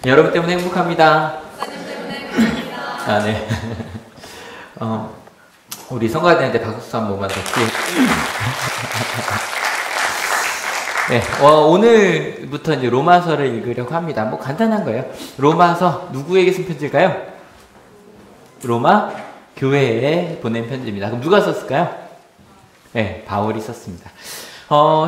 여러분 때문에 행복합니다. 아, 네. 우리 성가대한테 박수 한 번만 더 치고. 네, 오늘부터 이제 로마서를 읽으려고 합니다. 뭐 간단한 거예요. 로마서 누구에게 쓴 편지일까요? 로마 교회에 보낸 편지입니다. 그럼 누가 썼을까요? 네, 바울이 썼습니다.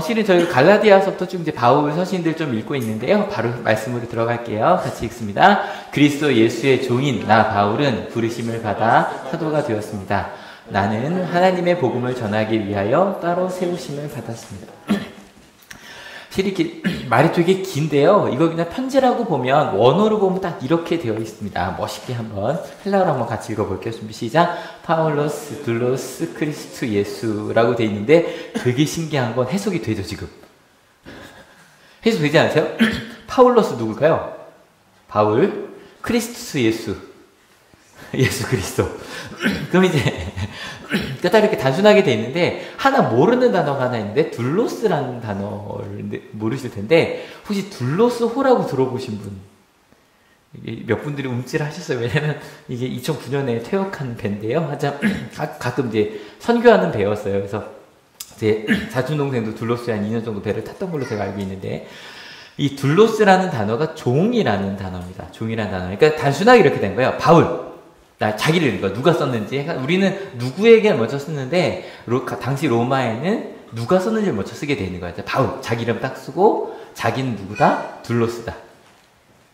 실은 저희가 갈라디아서부터 좀 이제 바울 서신들 좀 읽고 있는데요. 바로 말씀으로 들어갈게요. 같이 읽습니다. 그리스도 예수의 종인 나 바울은 부르심을 받아 사도가 되었습니다. 나는 하나님의 복음을 전하기 위하여 따로 세우심을 받았습니다. 실이 말이 되게 긴데요. 이거 그냥 편지라고 보면 원어로 보면 딱 이렇게 되어 있습니다. 멋있게 한번 헬라어로 한번 같이 읽어볼게요. 준비 시작. 파울로스 둘로스 크리스투 예수라고 되어 있는데 되게 신기한 건 해석이 되죠 지금. 해석 되지 않으세요? 파울로스 누굴까요? 바울, 크리스투스 예수, 예수 그리스도. 그럼 이제 딱 이렇게 단순하게 돼 있는데 하나 모르는 단어가 하나 있는데 둘로스라는 단어를 모르실 텐데 혹시 둘로스호라고 들어보신 분? 몇 분들이 움찔하셨어요. 왜냐면 이게 2009년에 퇴역한 배인데요. 가끔 이제 선교하는 배였어요. 그래서 제 사촌동생도 둘로스에 한 2년 정도 배를 탔던 걸로 제가 알고 있는데 이 둘로스라는 단어가 종이라는 단어입니다. 종이라는 단어. 그러니까 단순하게 이렇게 된 거예요. 바울. 자기를 읽어. 누가 썼는지. 우리는 누구에게 먼저 쓰는데, 당시 로마에는 누가 썼는지를 먼저 쓰게 되는 거예요. 바울. 자기 이름 딱 쓰고, 자기는 누구다? 둘로스다.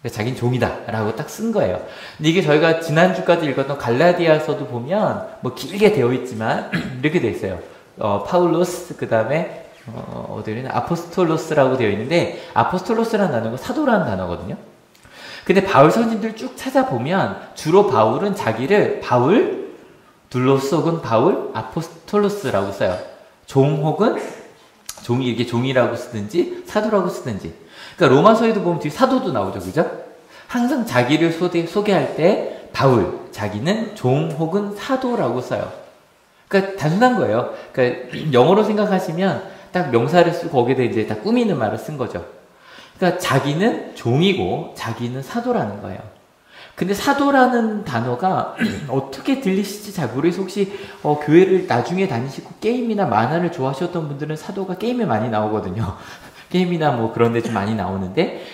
자기는 종이다. 라고 딱 쓴 거예요. 근데 이게 저희가 지난주까지 읽었던 갈라디아서도 보면, 뭐 길게 되어 있지만, 이렇게 되어 있어요. 파울로스, 그 다음에, 어디는 아포스톨로스라고 되어 있는데, 아포스톨로스라는 단어가 사도라는 단어거든요. 근데 바울 서신들 쭉 찾아보면 주로 바울은 자기를 바울, 둘로스 혹은 바울, 아포스톨로스라고 써요. 종 혹은 종이 이렇게 종이라고 쓰든지 사도라고 쓰든지. 그러니까 로마서에도 보면 뒤에 사도도 나오죠, 그죠? 항상 자기를 소개할 때 바울, 자기는 종 혹은 사도라고 써요. 그러니까 단순한 거예요. 그러니까 영어로 생각하시면 딱 명사를 쓰고 거기에다 이제 다 꾸미는 말을 쓴 거죠. 그러니까 자기는 종이고 자기는 사도라는 거예요. 근데 사도라는 단어가 어떻게 들리실지 잘 모르겠어요. 혹시 교회를 나중에 다니시고 게임이나 만화를 좋아하셨던 분들은 사도가 게임에 많이 나오거든요. 게임이나 뭐 그런 데 좀 많이 나오는데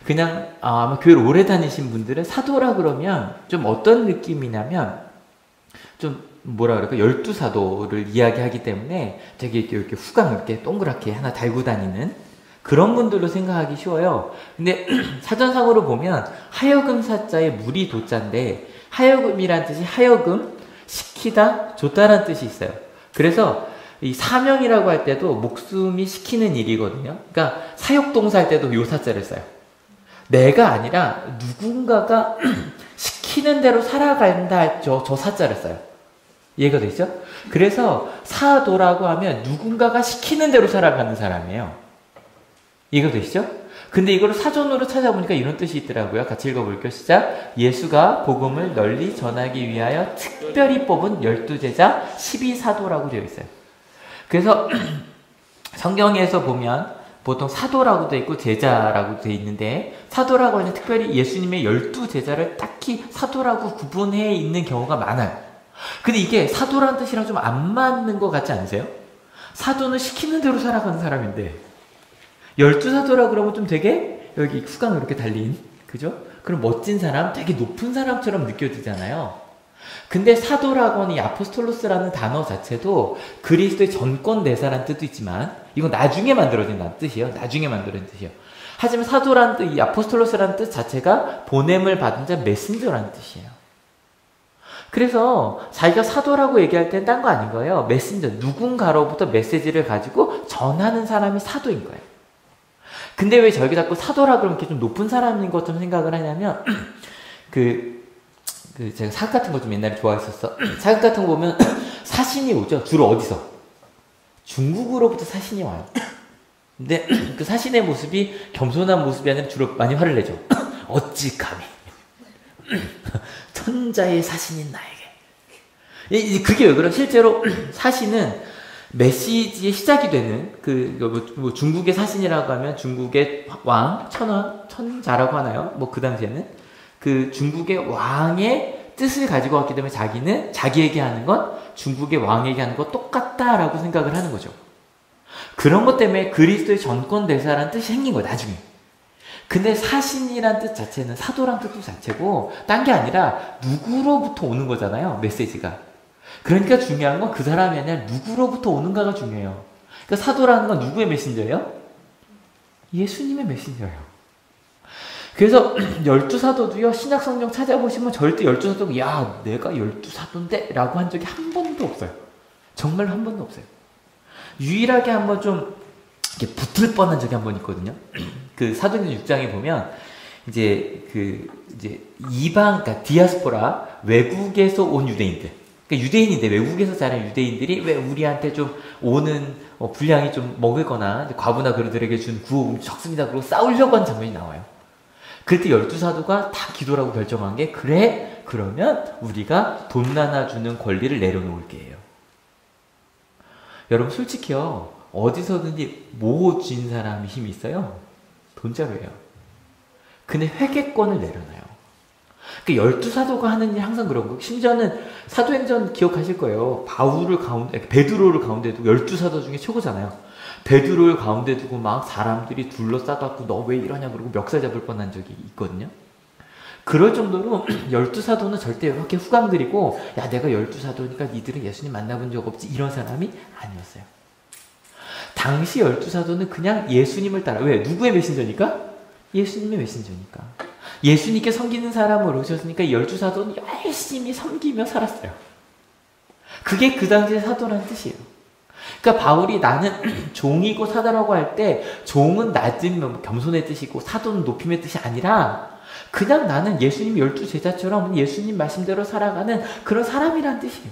그냥 아마 교회를 오래 다니신 분들은 사도라 그러면 좀 어떤 느낌이냐면 좀 뭐라 그럴까 12사도를 이야기하기 때문에 되게 이렇게 후광 이렇게 동그랗게 하나 달고 다니는 그런 분들로 생각하기 쉬워요. 근데 사전상으로 보면 하여금 사자에 무리 도자인데 하여금이란 뜻이 하여금, 시키다, 줬다라는 뜻이 있어요. 그래서 이 사명이라고 할 때도 목숨이 시키는 일이거든요. 그러니까 사역동사 할 때도 요 사자를 써요. 내가 아니라 누군가가 시키는 대로 살아간다 할 저 사자를 써요. 이해가 되죠? 그래서 사도라고 하면 누군가가 시키는 대로 살아가는 사람이에요. 이해가 되시죠? 근데 이걸 사전으로 찾아보니까 이런 뜻이 있더라고요. 같이 읽어볼게요. 시작. 예수가 복음을 널리 전하기 위하여 특별히 뽑은 12제자 12사도라고 되어 있어요. 그래서 성경에서 보면 보통 사도라고 되어 있고 제자라고 되어 있는데 사도라고 하면 특별히 예수님의 12제자를 딱히 사도라고 구분해 있는 경우가 많아요. 근데 이게 사도라는 뜻이랑 좀 안 맞는 것 같지 않으세요? 사도는 시키는 대로 살아가는 사람인데 12사도라 그러면 좀 되게 여기 후광 이렇게 달린 그죠? 그럼 멋진 사람, 되게 높은 사람처럼 느껴지잖아요. 근데 사도라고 하는 이 아포스톨로스라는 단어 자체도 그리스도의 전권대사라는 뜻도 있지만 이건 나중에 만들어진다는 뜻이에요. 나중에 만들어진 뜻이에요. 하지만 사도라는 뜻, 이 아포스톨로스라는 뜻 자체가 보냄을 받은 자 메신저라는 뜻이에요. 그래서 자기가 사도라고 얘기할 땐 딴 거 아닌 거예요. 메신저, 누군가로부터 메시지를 가지고 전하는 사람이 사도인 거예요. 근데 왜 저희가 자꾸 사도라 그러면 이렇게 좀 높은 사람인 것처럼 생각을 하냐면, 제가 사극 같은 거 좀 옛날에 좋아했었어. 사극 같은 거 보면 사신이 오죠. 주로 어디서? 중국으로부터 사신이 와요. 근데 그 사신의 모습이 겸손한 모습이 아니라 주로 많이 화를 내죠. 어찌 감히. 천자의 사신인 나에게. 그게 왜 그래요? 실제로 사신은 메시지의 시작이 되는 중국의 사신이라고 하면 중국의 왕, 천황 천자라고 하나요? 뭐 그 당시에는 그 중국의 왕의 뜻을 가지고 왔기 때문에 자기는 자기에게 하는 건 중국의 왕에게 하는 거 똑같다라고 생각을 하는 거죠. 그런 것 때문에 그리스도의 전권 대사라는 뜻이 생긴 거예요, 나중에. 근데 사신이란 뜻 자체는 사도란 뜻도 자체고 딴 게 아니라 누구로부터 오는 거잖아요, 메시지가. 그러니까 중요한 건 그 사람이 아니라 누구로부터 오는가가 중요해요. 그러니까 사도라는 건 누구의 메신저예요? 예수님의 메신저예요. 그래서 12사도도요, 신약성경 찾아보시면 절대 12사도가 야 내가 12사도인데 라고 한 적이 한 번도 없어요. 정말 한 번도 없어요. 유일하게 한번 좀 이렇게 붙을 뻔한 적이 한 번 있거든요. 그 사도행전 6장에 보면 이제 이방, 그러니까 디아스포라, 외국에서 온 유대인들, 그러니까 유대인인데 외국에서 자란 유대인들이 왜 우리한테 좀 오는 분량이 좀 먹을거나 과부나 그들에게 준 구호금이 적습니다. 그러고 싸우려고 하는 장면이 나와요. 그때 12사도가 다 기도라고 결정한 게 그래? 그러면 우리가 돈 나눠주는 권리를 내려놓을게요. 여러분 솔직히요, 어디서든지 모진 사람이 힘이 있어요? 돈자루예요. 근데 회계권을 내려놔요. 그러니까 12사도가 하는 일 항상 그런 거. 심지어는 사도행전 기억하실 거예요. 바울을 가운데, 베드로를 가운데 두고 12사도 중에 최고잖아요. 베드로를 가운데 두고 막 사람들이 둘러싸갖고 너 왜 이러냐 그러고 멱살 잡을 뻔한 적이 있거든요. 그럴 정도로 12사도는 절대 이렇게 후광들이고 야 내가 12사도니까 니들은 예수님 만나본 적 없지 이런 사람이 아니었어요. 당시 12사도는 그냥 예수님을 따라, 왜? 누구의 메신저니까? 예수님의 메신저니까. 예수님께 섬기는 사람으로 오셨으니까 12사도는 열심히 섬기며 살았어요. 그게 그 당시의 사도라는 뜻이에요. 그러니까 바울이 나는 종이고 사도라고 할 때 종은 낮은 겸손의 뜻이고 사도는 높임의 뜻이 아니라 그냥 나는 예수님 12제자처럼 예수님 말씀대로 살아가는 그런 사람이란 뜻이에요.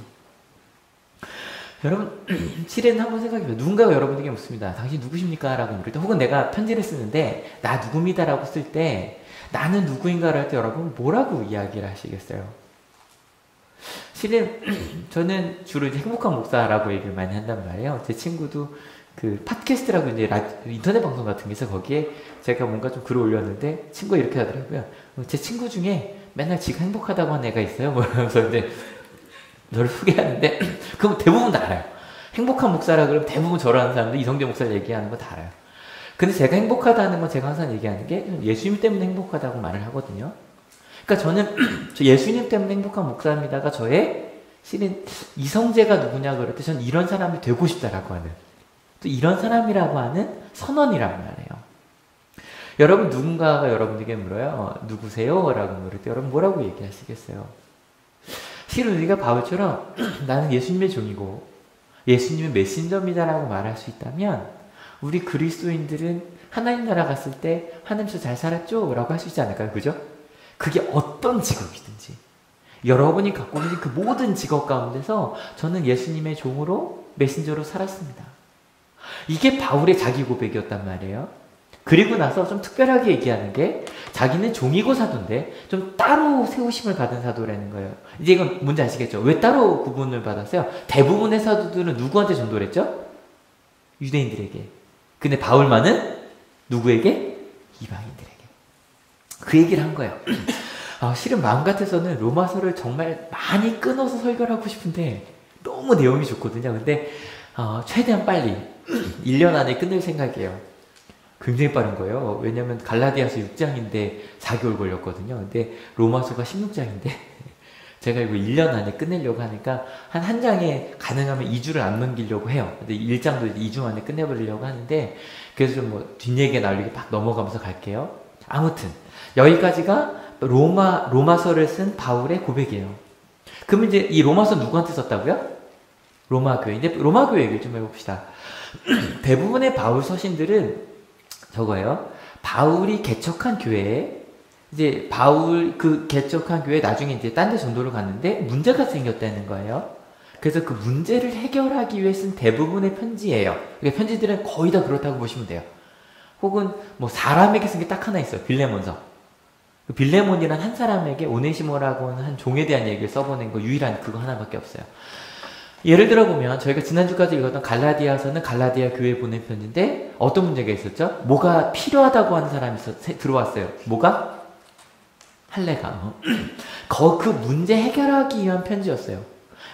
여러분 실은 한번 생각해봐요. 누군가가 여러분에게 묻습니다. 당신 누구십니까? 라고 물을 때, 혹은 내가 편지를 쓰는데 나 누굽니다 라고 쓸 때 나는 누구인가를 할 때 여러분 뭐라고 이야기를 하시겠어요? 실은 저는 주로 이제 행복한 목사라고 얘기를 많이 한단 말이에요. 제 친구도 그 팟캐스트라고 이제 인터넷 방송 같은 게 있어. 거기에 제가 뭔가 좀 글을 올렸는데 친구가 이렇게 하더라고요. 제 친구 중에 맨날 지가 행복하다고 하는 애가 있어요. 뭐 이러면서 이제 너를 소개하는데 그럼 대부분 다 알아요. 행복한 목사라 그러면 대부분 저를 아는 사람들 이성재 목사를 얘기하는 거 다 알아요. 근데 제가 행복하다는 건 제가 항상 얘기하는 게 예수님 때문에 행복하다고 말을 하거든요. 그러니까 저는 저 예수님 때문에 행복한 목사입니다가 저의 실은 이성재가 누구냐 그럴 때 저는 이런 사람이 되고 싶다라고 하는, 또 이런 사람이라고 하는 선언이란 말이에요. 여러분 누군가가 여러분에게 물어요. 누구세요? 라고 물을 때 여러분 뭐라고 얘기하시겠어요? 실은 우리가 바울처럼 나는 예수님의 종이고 예수님의 메신저입니다라고 말할 수 있다면 우리 그리스도인들은 하나님 나라 갔을 때 하나님께서 잘 살았죠? 라고 할 수 있지 않을까요? 그죠? 그게 어떤 직업이든지 여러분이 갖고 있는 그 모든 직업 가운데서 저는 예수님의 종으로 메신저로 살았습니다. 이게 바울의 자기 고백이었단 말이에요. 그리고 나서 좀 특별하게 얘기하는 게 자기는 종이고 사도인데 좀 따로 세우심을 받은 사도라는 거예요. 이제 이건 뭔지 아시겠죠? 왜 따로 구분을 받았어요? 대부분의 사도들은 누구한테 전도를 했죠? 유대인들에게. 근데 바울만은 누구에게? 이방인들에게. 그 얘기를 한 거예요. 실은 마음 같아서는 로마서를 정말 많이 끊어서 설교를 하고 싶은데 너무 내용이 좋거든요. 근데 최대한 빨리 1년 안에 끝낼 생각이에요. 굉장히 빠른 거예요. 왜냐면 갈라디아서 6장인데 4개월 걸렸거든요. 근데 로마서가 16장인데 제가 이거 1년 안에 끝내려고 하니까 한 장에 가능하면 2주를 안 넘기려고 해요. 근데 1장도 2주 안에 끝내버리려고 하는데 그래서 좀 뭐 뒷얘기가 나오게 막 넘어가면서 갈게요. 아무튼 여기까지가 로마서를 쓴 바울의 고백이에요. 그럼 이제 이 로마서 누구한테 썼다고요? 로마 교회. 이제 로마 교회 얘기를 좀 해봅시다. 대부분의 바울 서신들은 저거예요. 바울이 개척한 교회에 이제 바울 그 개척한 교회 나중에 이제 딴 데 전도를 갔는데 문제가 생겼다는 거예요. 그래서 그 문제를 해결하기 위해 쓴 대부분의 편지예요. 그러니까 편지들은 거의 다 그렇다고 보시면 돼요. 혹은 뭐 사람에게 쓴 게 딱 하나 있어요. 빌레몬서. 그 빌레몬이란 한 사람에게 오네시모라고 하는 한 종에 대한 얘기를 써보낸 거 유일한 그거 하나밖에 없어요. 예를 들어 보면 저희가 지난주까지 읽었던 갈라디아서는 갈라디아 교회에 보낸 편지인데 어떤 문제가 있었죠? 뭐가 필요하다고 하는 사람이 들어왔어요. 뭐가? 할례가. 그 문제 해결하기 위한 편지였어요.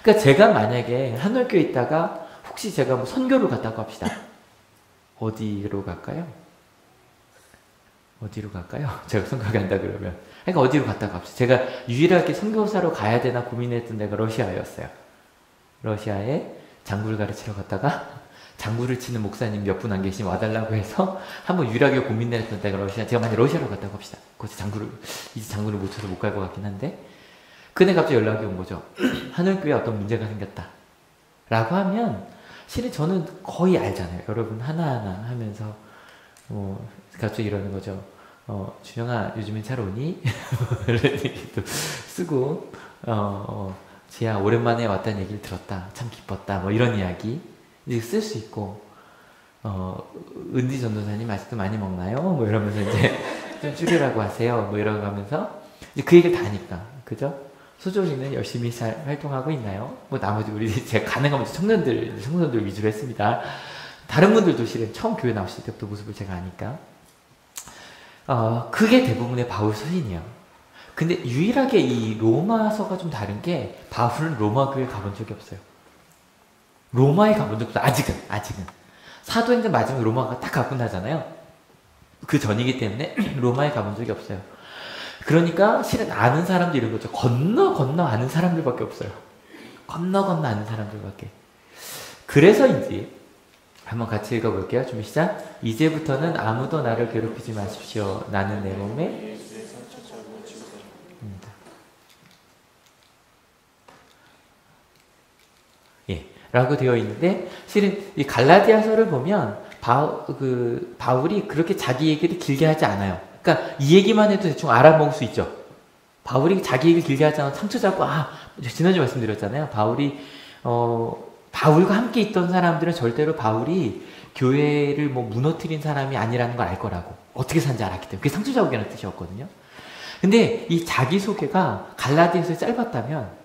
그러니까 제가 만약에 한올교에 있다가 혹시 제가 뭐 선교를 갔다고 합시다. 어디로 갈까요? 어디로 갈까요? 제가 선교 간다 그러면. 그러니까 어디로 갔다고 합시다. 제가 유일하게 선교사로 가야 되나 고민했던 데가 러시아였어요. 러시아에 장구를 가르치러 갔다가 장구를 치는 목사님 몇 분 안 계시면 와달라고 해서 한번 유일하게 고민했던 데가 러시아. 제가 만약 러시아로 갔다고 합시다. 거기서 이제 장구를 못 쳐서 못 갈 것 같긴 한데 근데 갑자기 연락이 온 거죠. 한올교회에 어떤 문제가 생겼다. 라고 하면 실은 저는 거의 알잖아요. 여러분 하나하나 하면서 갑자기 이러는 거죠. 준영아 요즘엔 잘 오니? 이런 얘기도 쓰고 지야 오랜만에 왔다는 얘기를 들었다. 참 기뻤다. 뭐 이런 이야기 이제 쓸 수 있고 은지 전도사님 아직도 많이 먹나요? 뭐 이러면서 이제 좀 줄이라고 하세요. 뭐 이러고 하면서 이제 그 얘기를 다 하니까 그죠? 소정이는 열심히 잘 활동하고 있나요? 뭐 나머지 우리 제가 가능하면 청소년들 위주로 했습니다. 다른 분들도 실은 처음 교회 나오실 때부터 모습을 제가 아니까 그게 대부분의 바울 서신이에요. 근데 유일하게 이 로마서가 좀 다른 게 바울은 로마 교회 가본 적이 없어요. 로마에 가본 적도 아직은 사도행전 마지막에 로마가 딱 가고 나잖아요. 그 전이기 때문에 로마에 가본 적이 없어요. 그러니까 실은 아는 사람들 이런 거죠. 건너 아는 사람들밖에 없어요. 건너 아는 사람들밖에. 그래서인지 한번 같이 읽어볼게요. 준비 시작. 이제부터는 아무도 나를 괴롭히지 마십시오. 나는 내 몸에 라고 되어 있는데 실은 이 갈라디아서를 보면 바울이 그렇게 자기 얘기를 길게 하지 않아요. 그러니까 이 얘기만 해도 대충 알아먹을 수 있죠. 바울이 자기 얘기를 길게 하지 않아도 상처 잡고 지난주에 말씀드렸잖아요. 바울과 함께 있던 사람들은 절대로 바울이 교회를 뭐 무너뜨린 사람이 아니라는 걸 알 거라고. 어떻게 산지 알았기 때문에. 그게 상처 자국이라는 뜻이었거든요. 근데 이 자기소개가 갈라디아서에 짧았다면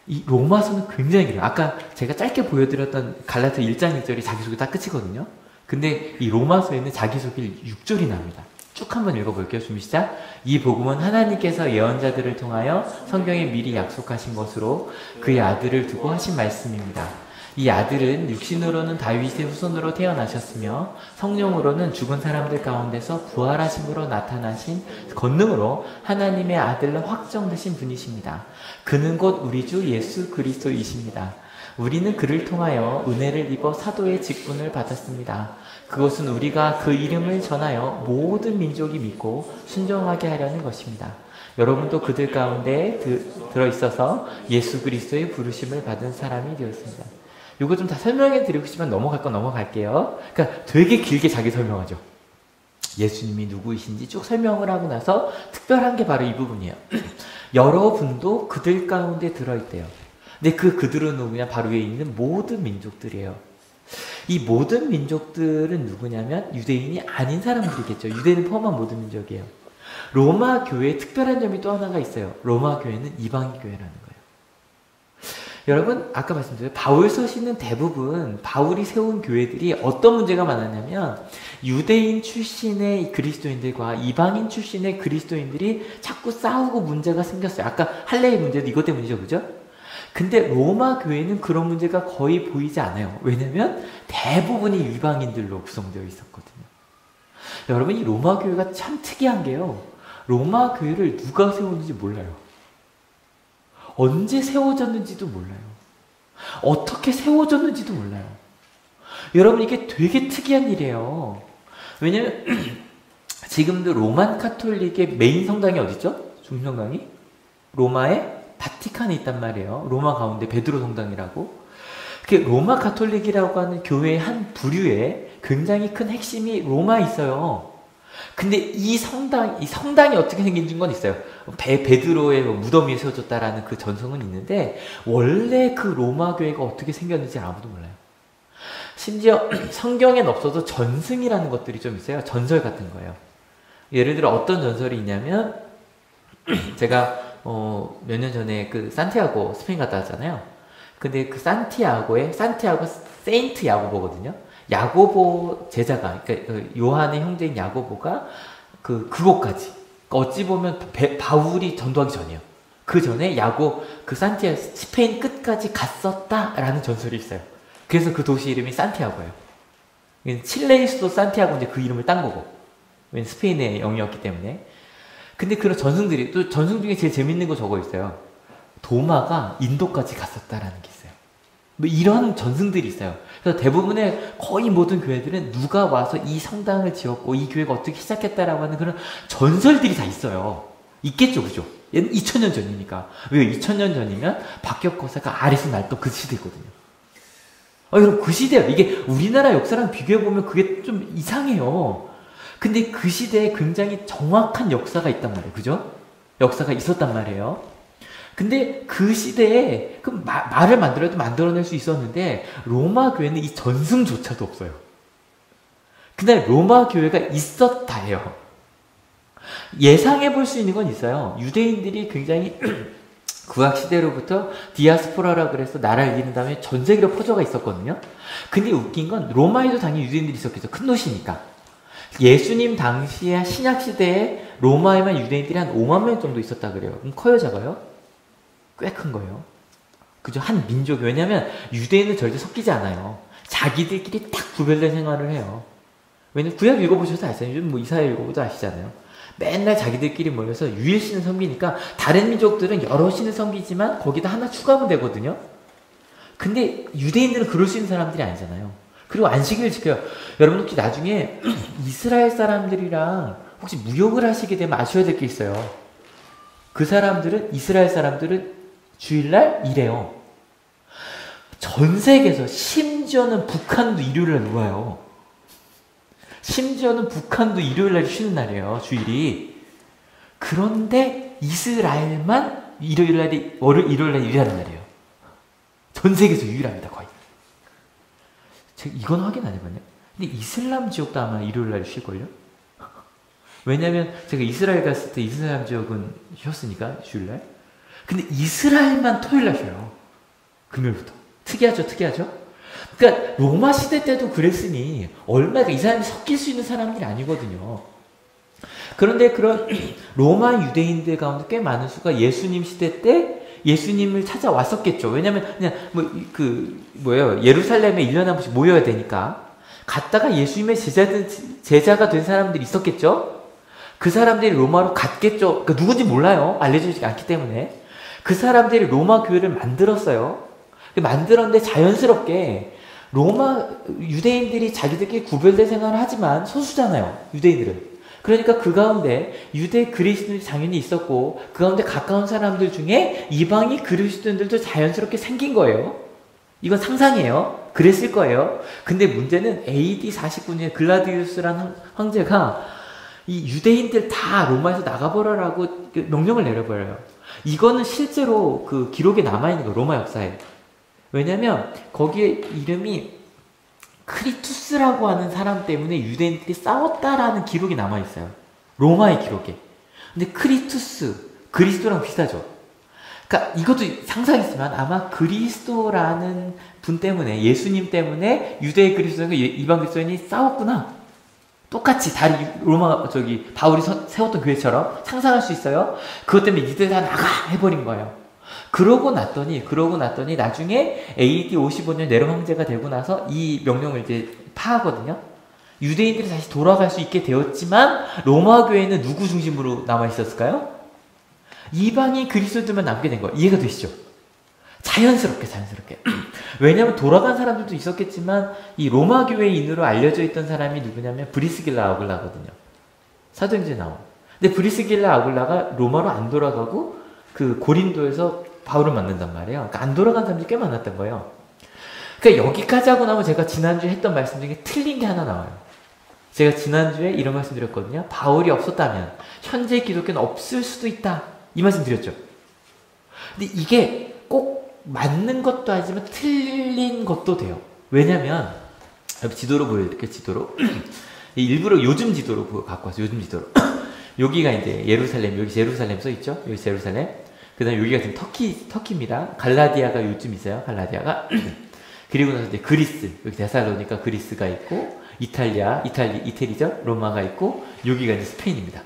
이 로마서는 굉장히 길어요. 아까 제가 짧게 보여드렸던 갈라디아 1장 1절이 자기소개 딱 끝이거든요. 근데 이 로마서에는 자기소개 6절이 나옵니다. 쭉 한번 읽어볼게요. 준비 시작. 이 복음은 하나님께서 예언자들을 통하여 성경에 미리 약속하신 것으로 그의 아들을 두고 하신 말씀입니다. 이 아들은 육신으로는 다윗의 후손으로 태어나셨으며 성령으로는 죽은 사람들 가운데서 부활하심으로 나타나신 권능으로 하나님의 아들로 확정되신 분이십니다. 그는 곧 우리 주 예수 그리스도이십니다. 우리는 그를 통하여 은혜를 입어 사도의 직분을 받았습니다. 그것은 우리가 그 이름을 전하여 모든 민족이 믿고 순종하게 하려는 것입니다. 여러분도 그들 가운데 들어있어서 예수 그리스도의 부르심을 받은 사람이 되었습니다. 이거 좀 다 설명해 드리고 싶지만 넘어갈 건 넘어갈게요. 그러니까 되게 길게 자기 설명하죠. 예수님이 누구이신지 쭉 설명을 하고 나서 특별한 게 바로 이 부분이에요. 여러분도 그들 가운데 들어있대요. 근데 그들은 누구냐? 바로 위에 있는 모든 민족들이에요. 이 모든 민족들은 누구냐면 유대인이 아닌 사람들이겠죠. 유대인을 포함한 모든 민족이에요. 로마 교회의 특별한 점이 또 하나가 있어요. 로마 교회는 이방인 교회라는 거예요. 여러분 아까 말씀드렸죠. 바울 서신은 대부분 바울이 세운 교회들이 어떤 문제가 많았냐면 유대인 출신의 그리스도인들과 이방인 출신의 그리스도인들이 자꾸 싸우고 문제가 생겼어요. 아까 할례의 문제도 이것 때문이죠. 그죠? 근데 로마 교회는 그런 문제가 거의 보이지 않아요. 왜냐면 대부분이 이방인들로 구성되어 있었거든요. 여러분 이 로마 교회가 참 특이한 게요. 로마 교회를 누가 세웠는지 몰라요. 언제 세워졌는지도 몰라요. 어떻게 세워졌는지도 몰라요. 여러분 이게 되게 특이한 일이에요. 왜냐면 지금도 로만 카톨릭의 메인 성당이 어디죠? 중심성당이? 로마의 바티칸에 있단 말이에요. 로마 가운데 베드로 성당이라고. 로마 카톨릭이라고 하는 교회의 한 부류에 굉장히 큰 핵심이 로마에 있어요. 근데 이 성당이 어떻게 생긴 건 있어요. 베드로의 무덤 위에 세워졌다라는 그 전성은 있는데 원래 그 로마 교회가 어떻게 생겼는지 아무도 몰라요. 심지어 성경엔 없어도 전승이라는 것들이 좀 있어요. 전설 같은 거예요. 예를 들어 어떤 전설이 있냐면 제가 몇 년 전에 그 산티아고 스페인 갔다 왔잖아요. 근데 그 산티아고 세인트 야고보거든요. 야고보 제자가, 그러니까 그 요한의 형제인 야고보가 그곳까지, 그러니까 어찌 보면 바울이 전도하기 전이에요. 그 전에 산티아고, 스페인 끝까지 갔었다라는 전설이 있어요. 그래서 그 도시 이름이 산티아고예요. 칠레의 수도 산티아고인데 그 이름을 딴 거고. 왜냐면 스페인의 영이었기 때문에. 근데 그런 전승들이, 또 전승 중에 제일 재밌는 거 저거 있어요. 도마가 인도까지 갔었다라는 게 있어요. 뭐 이런 전승들이 있어요. 그래서 대부분의 거의 모든 교회들은 누가 와서 이 성당을 지었고 이 교회가 어떻게 시작했다라고 하는 그런 전설들이 다 있어요. 있겠죠, 그죠? 얘는 2000년 전이니까. 왜 2000년 전이면 박격거사가 아래서 날던 그 시대거든요. 여러분, 그 시대예요. 이게 우리나라 역사랑 비교해보면 그게 좀 이상해요. 근데 그 시대에 굉장히 정확한 역사가 있단 말이에요. 그죠? 역사가 있었단 말이에요. 근데 그 시대에 그 말을 만들어도 만들어낼 수 있었는데 로마 교회는 이 전승조차도 없어요. 근데 로마 교회가 있었다예요. 예상해 볼 수 있는 건 있어요. 유대인들이 굉장히 구약 시대로부터 디아스포라라 그래서 나라를 이룬 다음에 전 세계로 퍼져가 있었거든요. 근데 웃긴 건 로마에도 당연히 유대인들이 있었겠죠. 큰 도시니까. 예수님 당시에 신약 시대에 로마에만 유대인들이 한 5만 명 정도 있었다 그래요. 그럼 커요, 작아요? 꽤 큰 거예요. 그죠? 한 민족. 왜냐면 유대인은 절대 섞이지 않아요. 자기들끼리 딱 구별된 생활을 해요. 왜냐면 구약 읽어보셔서 아시잖아요. 요즘 뭐 이사야 읽어보도 아시잖아요. 맨날 자기들끼리 모여서 유일신을 섬기니까 다른 민족들은 여러 신을 섬기지만 거기다 하나 추가하면 되거든요. 근데 유대인들은 그럴 수 있는 사람들이 아니잖아요. 그리고 안식일을 지켜요. 여러분 혹시 나중에 이스라엘 사람들이랑 혹시 무역을 하시게 되면 아셔야 될 게 있어요. 이스라엘 사람들은 주일날 일해요. 전 세계에서 심지어는 북한도 일요일날 놀아요. 심지어는 북한도 일요일날 쉬는 날이에요. 주일이. 그런데 이스라엘만 일요일날이 일하는 날이에요. 전 세계에서 유일합니다. 거의. 제가 이건 확인 안 해봤네요. 근데 이슬람 지역도 아마 일요일날 쉴걸요? 왜냐면 제가 이스라엘 갔을 때 이슬람 지역은 쉬었으니까 주일날. 근데 이스라엘만 토요일날 쉬어요. 금요일부터. 특이하죠? 그러니까 로마 시대 때도 그랬으니 얼마나 이 사람이 섞일 수 있는 사람들이 아니거든요. 그런데 그런 로마 유대인들 가운데 꽤 많은 수가 예수님 시대 때 예수님을 찾아왔었겠죠. 왜냐면 그냥 예루살렘에 1년에 한 번씩 모여야 되니까 갔다가 예수님의 제자가 된 사람들이 있었겠죠. 그 사람들이 로마로 갔겠죠. 그러니까 누군지 몰라요. 알려주지 않기 때문에. 그 사람들이 로마 교회를 만들었어요. 만들었는데 자연스럽게 로마 유대인들이 자기들끼리 구별된 생활을 하지만 소수잖아요. 유대인들은. 그러니까 그 가운데 유대 그리스도인들이 당연히 있었고 그 가운데 가까운 사람들 중에 이방인 그리스도인들도 자연스럽게 생긴 거예요. 이건 상상이에요. 그랬을 거예요. 근데 문제는 AD 49년에 글라디우스라는 황제가 이 유대인들 다 로마에서 나가버려라고 명령을 내려버려요. 이거는 실제로 그 기록에 남아있는 거예요. 로마 역사에. 왜냐면 거기에 이름이 크리투스라고 하는 사람 때문에 유대인들이 싸웠다라는 기록이 남아있어요. 로마의 기록에. 근데 크리투스, 그리스도랑 비슷하죠. 그러니까 이것도 상상이지만 아마 그리스도라는 분 때문에, 예수님 때문에 유대 그리스도인과 이방 그리스도인이 싸웠구나. 똑같이 바울이 세웠던 교회처럼 상상할 수 있어요. 그것 때문에 니들 다 나가 해버린 거예요. 그러고 났더니 나중에 AD 55년 네로 황제가 되고 나서 이 명령을 이제 파하거든요. 유대인들이 다시 돌아갈 수 있게 되었지만 로마 교회는 누구 중심으로 남아 있었을까요? 이방인 그리스도들만 남게 된 거예요. 이해가 되시죠? 자연스럽게. 왜냐하면 돌아간 사람들도 있었겠지만 이 로마 교회인으로 알려져 있던 사람이 누구냐면 브리스길라 아굴라거든요. 사도행전에 나와. 근데 브리스길라 아굴라가 로마로 안 돌아가고 그 고린도에서 바울을 만난단 말이에요. 그러니까 안 돌아간 사람들이 꽤 많았던 거예요. 그러니까 여기까지 하고 나면 제가 지난주에 했던 말씀 중에 틀린 게 하나 나와요. 제가 지난주에 이런 말씀 드렸거든요. 바울이 없었다면 현재 기독교는 없을 수도 있다. 이 말씀 드렸죠. 근데 이게 꼭 맞는 것도 아니지만 틀린 것도 돼요. 왜냐면 여기 지도로 보여드릴게요. 지도로. 일부러 요즘 지도로 갖고 왔어요. 요즘 지도로. 여기가 이제 예루살렘, 여기 예루살렘 써있죠? 여기 예루살렘. 그 다음에 여기가 지금 터키입니다. 갈라디아가 요즘 있어요. 갈라디아가. 그리고 나서 이제 그리스, 여기 데살로니가 그리스가 있고, 이태리죠? 로마가 있고, 여기가 이제 스페인입니다.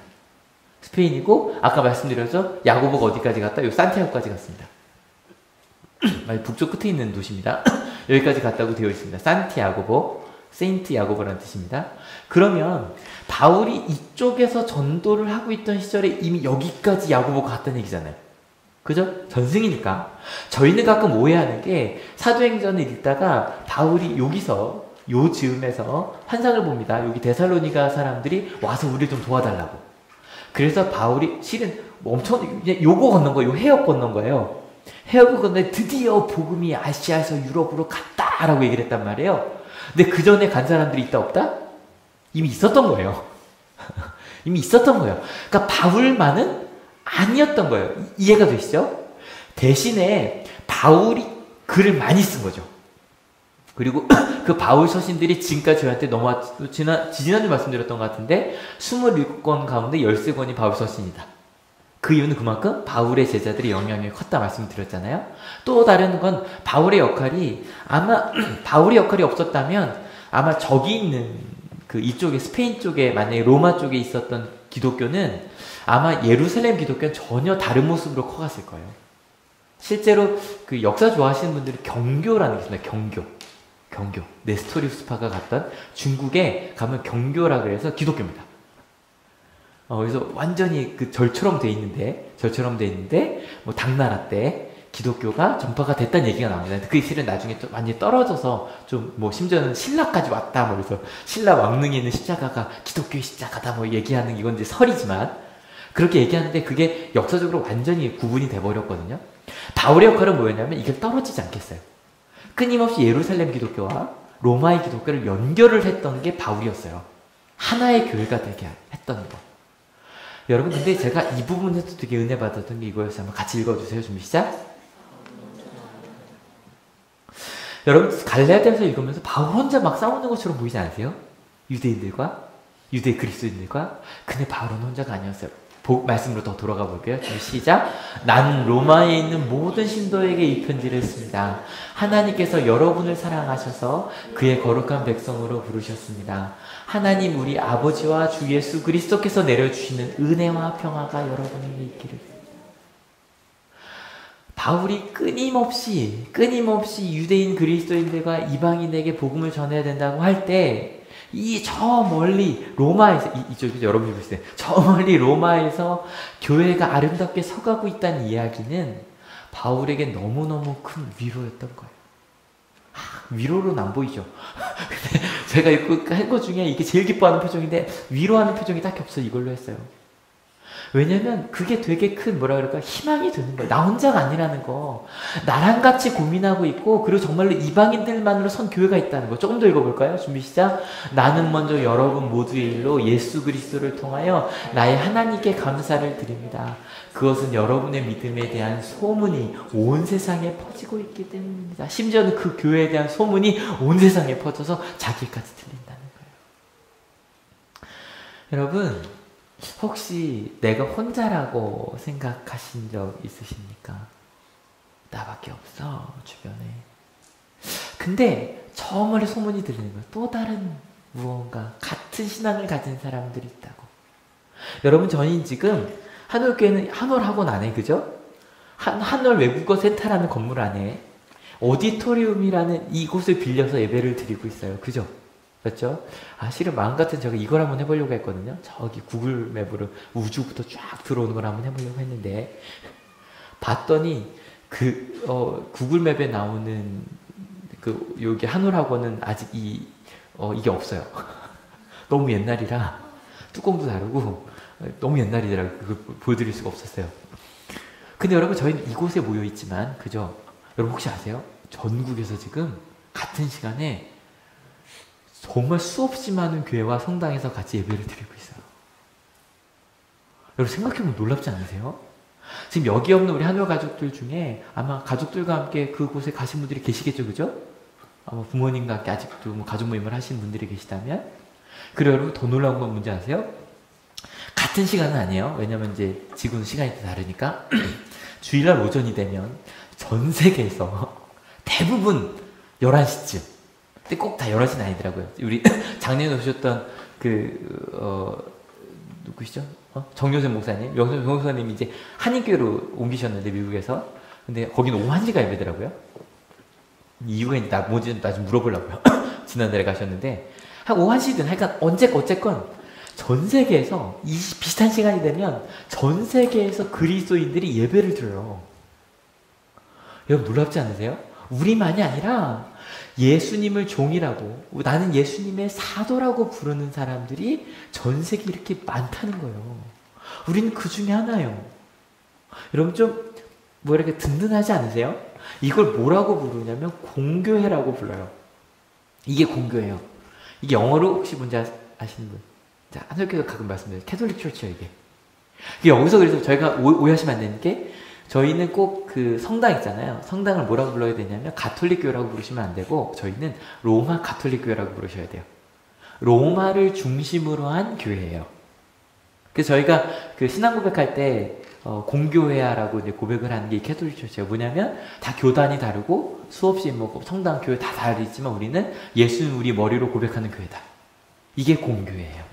스페인이고, 아까 말씀드렸죠? 야고보가 어디까지 갔다? 요 산티아고까지 갔습니다. 북쪽 끝에 있는 도시입니다. 여기까지 갔다고 되어 있습니다. 산티아고보, 세인트 야고보라는 뜻입니다. 그러면 바울이 이쪽에서 전도를 하고 있던 시절에 이미 여기까지 야고보가 갔다는 얘기잖아요. 그죠? 전승이니까. 저희는 가끔 오해하는 게 사도행전을 읽다가 바울이 여기서 요 즈음에서 환상을 봅니다. 여기 데살로니가 사람들이 와서 우리 좀 도와달라고. 그래서 바울이 실은 엄청 요거 건넌 거예요. 요 해역 건넌 거예요. 해역을 건너에 드디어 복음이 아시아에서 유럽으로 갔다라고 얘기를 했단 말이에요. 근데 그 전에 간 사람들이 있다 없다? 이미 있었던 거예요. 이미 있었던 거예요. 그러니까 바울만은 아니었던 거예요. 이해가 되시죠? 대신에 바울이 글을 많이 쓴 거죠. 그리고 그 바울 서신들이 지금까지 저희한테 지난주 말씀드렸던 것 같은데 27권 가운데 13권이 바울 서신이다. 그 이유는 그만큼 바울의 제자들의 영향력이 컸다 말씀드렸잖아요. 또 다른 건 바울의 역할이 바울의 역할이 없었다면 아마 저기 있는 그 이쪽에 스페인 쪽에 만약에 로마 쪽에 있었던 기독교는 아마 예루살렘 기독교는 전혀 다른 모습으로 커갔을 거예요. 실제로 그 역사 좋아하시는 분들이 경교라는 게 있습니다. 경교. 네스토리우스파가 갔던 중국에 가면 경교라 그래서 기독교입니다. 그래서 완전히 그 절처럼 돼 있는데 뭐 당나라 때 기독교가 전파가 됐다는 얘기가 나옵니다. 그 실은 나중에 좀 많이 떨어져서 좀 뭐 심지어는 신라까지 왔다 뭐 그래서 신라 왕릉에 있는 십자가가 기독교의 십자가다 뭐 얘기하는 이건 이제 설이지만 그렇게 얘기하는데 그게 역사적으로 완전히 구분이 돼 버렸거든요. 바울의 역할은 뭐였냐면 이게 떨어지지 않겠어요. 끊임없이 예루살렘 기독교와 로마의 기독교를 연결을 했던 게 바울이었어요. 하나의 교회가 되게 했던 거. 여러분 근데 제가 이 부분에서 되게 은혜 받았던 게 이거였어요. 한번 같이 읽어주세요. 준비 시작. 여러분 갈라디아서 읽으면서 바울 혼자 막 싸우는 것처럼 보이지 않으세요? 유대 그리스도인들과. 근데 바울은 혼자가 아니었어요. 말씀으로 더 돌아가 볼게요. 준비 시작. 나는 로마에 있는 모든 신도에게 이 편지를 씁니다. 하나님께서 여러분을 사랑하셔서 그의 거룩한 백성으로 부르셨습니다. 하나님 우리 아버지와 주 예수 그리스도께서 내려주시는 은혜와 평화가 여러분에게 있기를. 바울이 끊임없이 유대인 그리스도인들과 이방인에게 복음을 전해야 된다고 할 때 이 저 멀리 로마에서 이쪽에서 여러분이 보세요. 저 멀리 로마에서 교회가 아름답게 서가고 있다는 이야기는 바울에게 너무너무 큰 위로였던 거예요. 위로로는 안 보이죠. 근데 제가 읽고 한 것 중에 이게 제일 기뻐하는 표정인데 위로하는 표정이 딱히 없어요. 이걸로 했어요. 왜냐면 그게 되게 큰 뭐라 그럴까 희망이 되는 거예요. 나 혼자가 아니라는 거. 나랑 같이 고민하고 있고 그리고 정말로 이방인들만으로 선 교회가 있다는 거. 조금 더 읽어볼까요? 준비 시작. 나는 먼저 여러분 모두의 일로 예수 그리스도를 통하여 나의 하나님께 감사를 드립니다. 그것은 여러분의 믿음에 대한 소문이 온 세상에 퍼지고 있기 때문입니다. 심지어는 그 교회에 대한 소문이 온 세상에 퍼져서 자기까지 들린다는 거예요. 여러분 혹시 내가 혼자라고 생각하신 적 있으십니까? 나밖에 없어 주변에. 근데 저 멀리 소문이 들리는 거예요. 또 다른 무언가 같은 신앙을 가진 사람들이 있다고. 여러분 저희 지금 한올교회는 한올학원 안에 그죠? 한올 외국어 센터라는 건물 안에 오디토리움이라는 이곳을 빌려서 예배를 드리고 있어요. 그죠? 그렇죠? 실은 마음 같은 제가 이걸 한번 해보려고 했거든요. 저기 구글 맵으로 우주부터 쫙 들어오는 걸 한번 해보려고 했는데 봤더니 구글 맵에 나오는 여기 한올학원은 아직 이게 없어요. 너무 옛날이라 뚜껑도 다르고 너무 옛날이라 그걸 보여드릴 수가 없었어요. 근데 여러분 저희는 이곳에 모여 있지만 그죠? 여러분 혹시 아세요? 전국에서 지금 같은 시간에 정말 수없이 많은 교회와 성당에서 같이 예배를 드리고 있어요. 여러분 생각해보면 놀랍지 않으세요? 지금 여기 없는 우리 한올 가족들 중에 아마 가족들과 함께 그곳에 가신 분들이 계시겠죠, 그죠? 아마 부모님과 함께 아직도 뭐 가족 모임을 하시는 분들이 계시다면. 그리고 여러분 더 놀라운 건 뭔지 아세요? 같은 시간은 아니에요. 왜냐면 이제 지구는 시간이 다르니까. 주일날 오전이 되면 전 세계에서 대부분 11시쯤. 근데 꼭 다 11시는 아니더라고요. 우리 작년에 오셨던 누구시죠? 정효선 목사님. 정효선 목사님이 이제 한인교회로 옮기셨는데, 미국에서. 근데 거기는 오후 1시가 예배더라고요. 이유가 이제 뭔지 나중에 물어보려고요. 지난달에 가셨는데, 한 오후 1시든 하여간 어쨌건 전 세계에서 비슷한 시간이 되면 전 세계에서 그리스도인들이 예배를 드려요. 여러분 놀랍지 않으세요? 우리만이 아니라 예수님을 종이라고, 나는 예수님의 사도라고 부르는 사람들이 전 세계에 이렇게 많다는 거예요. 우리는 그 중에 하나예요. 여러분 좀 이렇게 든든하지 않으세요? 이걸 뭐라고 부르냐면 공교회라고 불러요. 이게 공교회예요. 이게 영어로 혹시 뭔지 아시는 분? 자, 한국교회도 가끔 말씀드려요. 캐톨릭 처치예요, 이게. 여기서 그래서 저희가 오해하시면 안 되는 게, 저희는 꼭 그 성당 있잖아요. 성당을 뭐라고 불러야 되냐면 가톨릭 교회라고 부르시면 안 되고, 저희는 로마 가톨릭 교회라고 부르셔야 돼요. 로마를 중심으로 한 교회예요. 그래서 저희가 그 신앙 고백할 때 공교회라고 이제 고백을 하는 게 캐톨릭 처치예요. 뭐냐면 다 교단이 다르고 수없이 성당 교회 다 다르지만 우리는 예수는 우리 머리로 고백하는 교회다. 이게 공교회예요.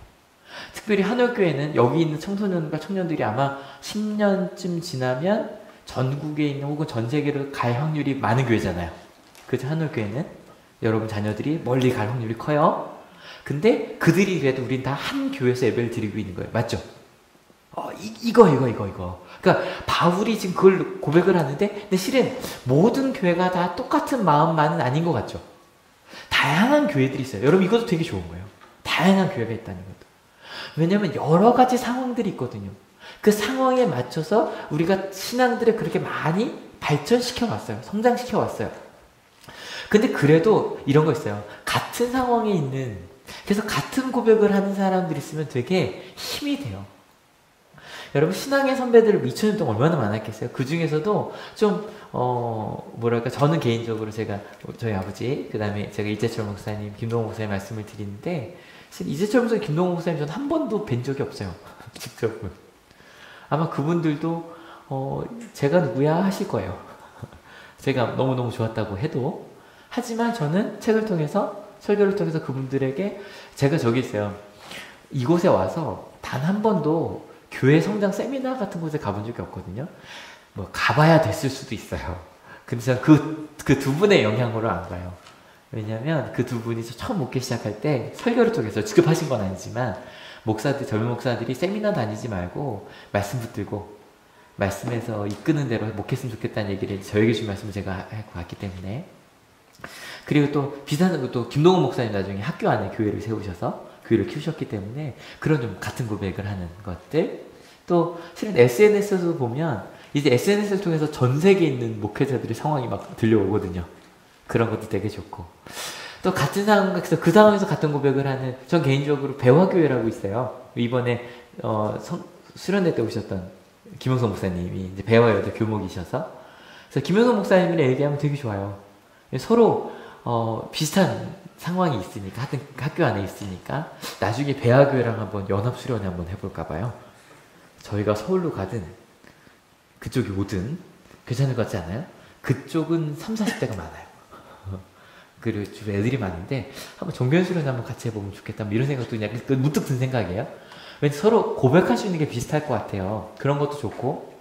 특별히 한옥교회는 여기 있는 청소년과 청년들이 아마 10년쯤 지나면 전국에 있는 혹은 전 세계로 갈 확률이 많은 교회잖아요. 그래서 한옥교회는 여러분 자녀들이 멀리 갈 확률이 커요. 근데 그들이 그래도 우린 다 한 교회에서 예배를 드리고 있는 거예요. 맞죠? 이거. 그러니까 바울이 지금 그걸 고백을 하는데, 근데 실은 모든 교회가 다 똑같은 마음만은 아닌 것 같죠? 다양한 교회들이 있어요. 여러분 이것도 되게 좋은 거예요. 다양한 교회가 있다는 것도. 왜냐면 여러 가지 상황들이 있거든요. 그 상황에 맞춰서 우리가 신앙들을 그렇게 많이 발전시켜 왔어요. 성장시켜 왔어요. 근데 그래도 이런 거 있어요. 같은 상황에 있는, 그래서 같은 고백을 하는 사람들이 있으면 되게 힘이 돼요. 여러분 신앙의 선배들 2000년 동안 얼마나 많았겠어요. 그 중에서도 좀 저는 개인적으로 제가 저희 아버지, 그 다음에 제가 이재철 목사님, 김동호 목사님 말씀을 드리는데, 이재철 목사님, 김동호 목사님 저는 한 번도 뵌 적이 없어요. 직접은. 아마 그분들도 제가 누구야 하실 거예요. 제가 너무너무 좋았다고 해도. 하지만 저는 책을 통해서, 설교를 통해서 그분들에게, 제가 저기 있어요. 이곳에 와서 단 한 번도 교회 성장 세미나 같은 곳에 가본 적이 없거든요. 가봐야 됐을 수도 있어요. 근데 저는 그 두 분의 영향으로 안 가요. 왜냐면 그 두 분이 처음 목회 시작할 때 설교를 통해서 직접 하신 건 아니지만, 젊은 목사들이 세미나 다니지 말고 말씀 붙들고 말씀에서 이끄는 대로 목했으면 좋겠다는 얘기를 저에게 준 말씀을 제가 하고 왔기 때문에. 그리고 또 비슷한 또 김동훈 목사님 나중에 학교 안에 교회를 세우셔서 교회를 키우셨기 때문에 그런 좀 같은 고백을 하는 것들. 또 실은 SNS에서 보면 이제 SNS를 통해서 전 세계에 있는 목회자들의 상황이 막 들려오거든요. 그런 것도 되게 좋고. 또 같은 상황에서 그 상황에서 같은 고백을 하는, 전 개인적으로 배화교회라고 있어요. 이번에 수련회 때 오셨던 김영선 목사님이 이제 배화여대 교목이셔서, 그래서 김영선 목사님이랑 얘기하면 되게 좋아요. 서로 비슷한 상황이 있으니까, 하여튼 학교 안에 있으니까 나중에 배화교회랑 한번 연합수련회 한번 해볼까 봐요. 저희가 서울로 가든 그쪽이 오든 괜찮을 것 같지 않아요? 그쪽은 30, 40대가 많아요. 그리고 주변에 애들이 많은데 한번 종변수련회 한번 같이 해보면 좋겠다, 뭐 이런 생각도 그냥 문득 든 생각이에요. 왠지 서로 고백할 수 있는 게 비슷할 것 같아요. 그런 것도 좋고,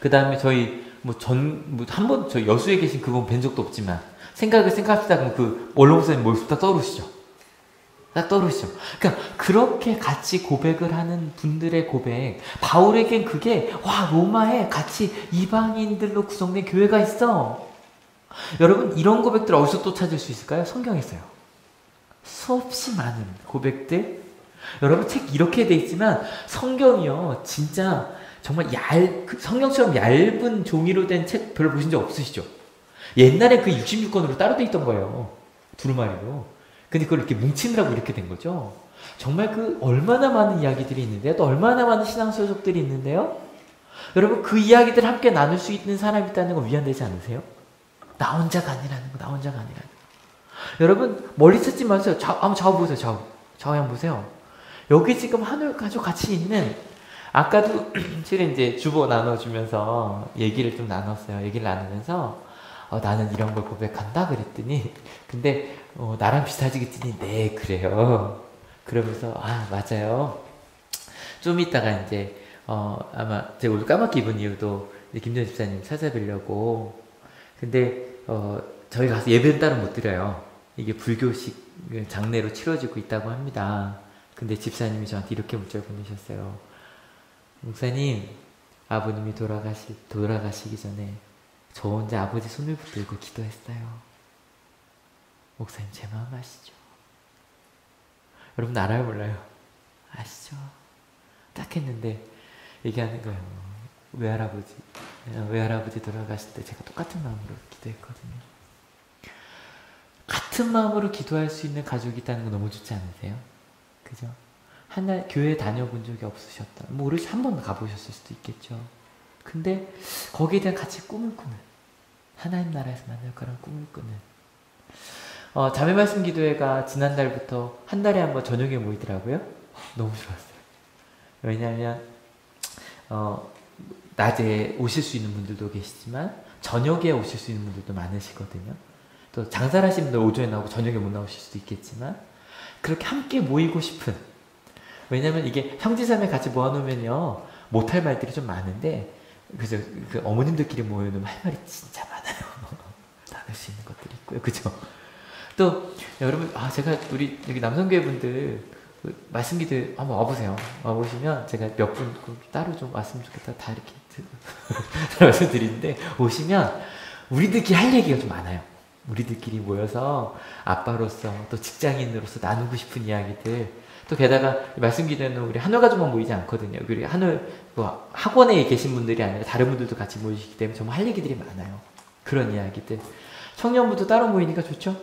그 다음에 저희 한 번 저 여수에 계신 그분 뵌 적도 없지만 생각합시다. 그럼 그 원로 목사님 머릿속에 딱 떠오르시죠. 그러니까 그렇게 같이 고백을 하는 분들의 고백, 바울에겐 그게 로마에 같이 이방인들로 구성된 교회가 있어. 여러분 이런 고백들 어디서 또 찾을 수 있을까요? 성경에 있어요. 수없이 많은 고백들. 여러분 책 이렇게 돼 있지만 성경이요 진짜 정말 성경처럼 얇은 종이로 된 책 별로 보신 적 없으시죠? 옛날에 그 66권으로 따로 돼 있던 거예요. 두루마리로. 근데 그걸 이렇게 뭉치느라고 이렇게 된 거죠. 정말 얼마나 많은 이야기들이 있는데요. 또 얼마나 많은 신앙서적들이 있는데요. 여러분 그 이야기들 함께 나눌 수 있는 사람이 있다는 거 위안되지 않으세요? 나 혼자가 아니라는 거. 여러분 멀리 찾지 마세요. 좌우 보세요. 좌우 한번 보세요. 여기 지금 한올 가족 같이 있는, 아까도 실은 이제 주보 나눠주면서 얘기를 좀 나눴어요. 얘기를 나누면서 나는 이런 걸 고백한다 그랬더니 근데 나랑 비슷하지 그랬더니 네 그래요. 그러면서 맞아요. 좀 이따가 이제 아마 제가 오늘 까맣게 입은 이유도 김전 집사님 찾아뵈려고. 근데 저희 가서 예배는 따로 못 드려요. 이게 불교식 장례로 치러지고 있다고 합니다. 근데 집사님이 저한테 이렇게 문자를 보내셨어요. 목사님, 아버님이 돌아가시기 전에 저 혼자 아버지 손을 붙들고 기도했어요. 목사님 제 마음 아시죠? 여러분 알아요 몰라요? 아시죠? 딱 했는데 얘기하는 거예요. 외할아버지 돌아가실 때 제가 똑같은 마음으로 기도했거든요. 같은 마음으로 기도할 수 있는 가족이 있다는 거 너무 좋지 않으세요? 그죠? 교회 다녀본 적이 없으셨다. 모르시 한 번 가보셨을 수도 있겠죠. 근데 거기에 대한 같이 꿈을 꾸는, 하나님 나라에서 만날 거란 꿈을 꾸는 자매 말씀 기도회가 지난달부터 한 달에 한 번 저녁에 모이더라고요. 너무 좋았어요. 왜냐하면 낮에 오실 수 있는 분들도 계시지만 저녁에 오실 수 있는 분들도 많으시거든요. 또 장사를 하시는 분들 오전에 나오고 저녁에 못 나오실 수도 있겠지만 그렇게 함께 모이고 싶은, 왜냐면 이게 형제자매 같이 모아놓으면요 못할 말들이 좀 많은데 그죠? 그 어머님들끼리 모여놓으면 할 말이 진짜 많아요. 나눌 수 있는 것들이 있고요. 그죠? 또 여러분 제가 우리 여기 남성교회 분들 말씀기도 한번 와보세요. 와보시면 제가 몇 분 따로 좀 왔으면 좋겠다 다 이렇게 말씀드리는데 오시면 우리들끼리 할 얘기가 좀 많아요. 우리들끼리 모여서 아빠로서 또 직장인으로서 나누고 싶은 이야기들, 또 게다가 말씀기도는 우리 한월 가족만 모이지 않거든요. 우리 한월 학원에 계신 분들이 아니라 다른 분들도 같이 모이시기 때문에 정말 할 얘기들이 많아요. 그런 이야기들. 청년부도 따로 모이니까 좋죠?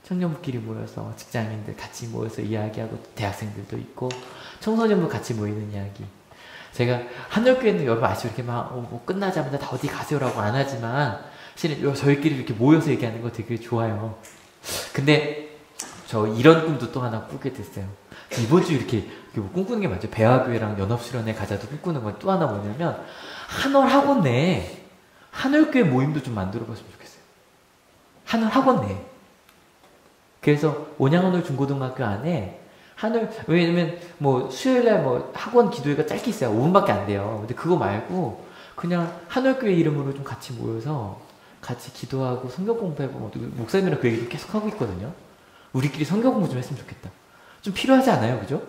청년부끼리 모여서 직장인들 같이 모여서 이야기하고, 대학생들도 있고 청소년부 같이 모이는 이야기. 제가 한월교회는 여러분 아시죠? 이렇게 막 끝나자마자 다 어디 가세요라고 안 하지만 실은 저희끼리 이렇게 모여서 얘기하는 거 되게 좋아요. 근데 저 이런 꿈도 또 하나 꾸게 됐어요. 이번 주 이렇게 꿈꾸는 게 맞죠? 배화교회랑 연합수련회 가자도 꿈꾸는 건 또 하나 뭐냐면 한월 학원 내에 한월교회 모임도 좀 만들어 봤으면 좋겠어요. 한월 학원 내에. 그래서 온양한월 중고등학교 안에 왜냐면 수요일날 학원 기도회가 짧게 있어요. 5분밖에 안 돼요. 근데 그거 말고 그냥 한월교회 이름으로 좀 같이 모여서 같이 기도하고 성경 공부해보고, 목사님이랑 그 얘기도 계속 하고 있거든요. 우리끼리 성경 공부 좀 했으면 좋겠다. 좀 필요하지 않아요? 그죠?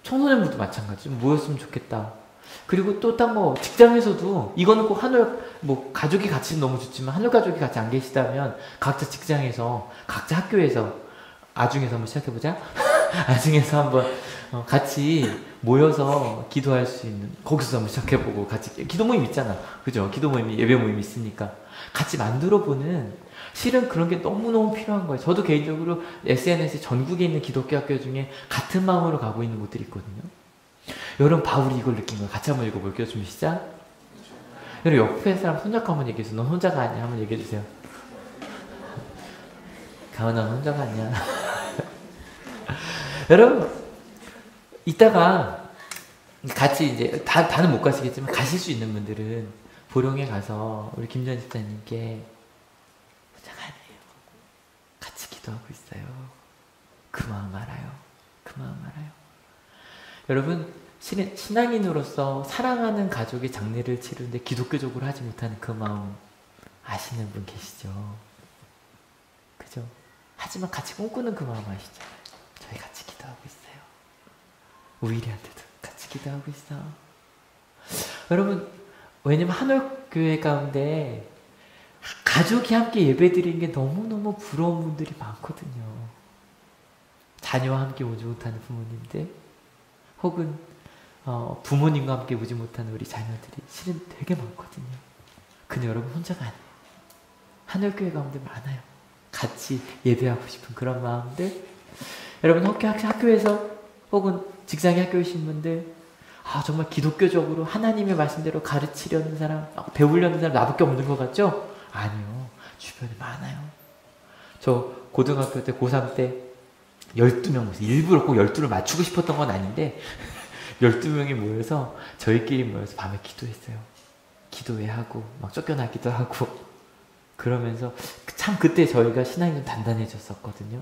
청소년부도 마찬가지. 좀 모였으면 좋겠다. 그리고 또 딱 직장에서도 이거는 꼭 가족이 같이 너무 좋지만 한월 가족이 같이 안 계시다면 각자 직장에서, 각자 학교에서 아중에서 한번 시작해보자. 아중에서 한번 같이 모여서 기도할 수 있는, 거기서 한번 시작해보고 같이 기도 모임 있잖아. 그죠? 기도 모임이, 예배 모임이 있으니까 같이 만들어보는, 실은 그런 게 너무너무 필요한 거예요. 저도 개인적으로 SNS에 전국에 있는 기독교 학교 중에 같은 마음으로 가고 있는 곳들이 있거든요. 여러분 바울이 이걸 느낀 거예요. 같이 한번 읽어볼게요. 준비 시작. 여러분 옆에 사람 손잡고 한번 얘기해주세요. 넌 혼자가 아니야. 한번 얘기해주세요. 가은아 넌 혼자가 아니야. 여러분 이따가 같이 이제 다는 못 가시겠지만 가실 수 있는 분들은 보령에 가서 우리 김전 집사님께 혼자가 아니에요. 같이 기도하고 있어요. 그 마음 알아요. 그 마음 알아요. 여러분 신앙인으로서 사랑하는 가족의 장례를 치르는데 기독교적으로 하지 못하는 그 마음 아시는 분 계시죠? 그죠? 하지만 같이 꿈꾸는 그 마음 아시잖아요. 저희 같이 기도하고 있어요. 우일이한테도 같이 기도하고 있어. 여러분 왜냐면 한월교회 가운데 가족이 함께 예배드리는 게 너무너무 부러운 분들이 많거든요. 자녀와 함께 오지 못하는 부모님들, 혹은 부모님과 함께 오지 못하는 우리 자녀들이 실은 되게 많거든요. 근데 여러분 혼자가 아니에요. 한월교회 가운데 많아요. 같이 예배하고 싶은 그런 마음들. 여러분 학교에서 혹은 직장의 학교이신 분들, 정말 기독교적으로 하나님의 말씀대로 가르치려는 사람, 배우려는 사람 나밖에 없는 것 같죠? 아니요. 주변에 많아요. 저 고등학교 때, 고3 때 12명 모여서, 일부러 꼭 12를 맞추고 싶었던 건 아닌데 12명이 모여서 저희끼리 모여서 밤에 기도했어요. 기도회 하고 막 쫓겨나기도 하고 그러면서 참 그때 저희가 신앙이 좀 단단해졌었거든요.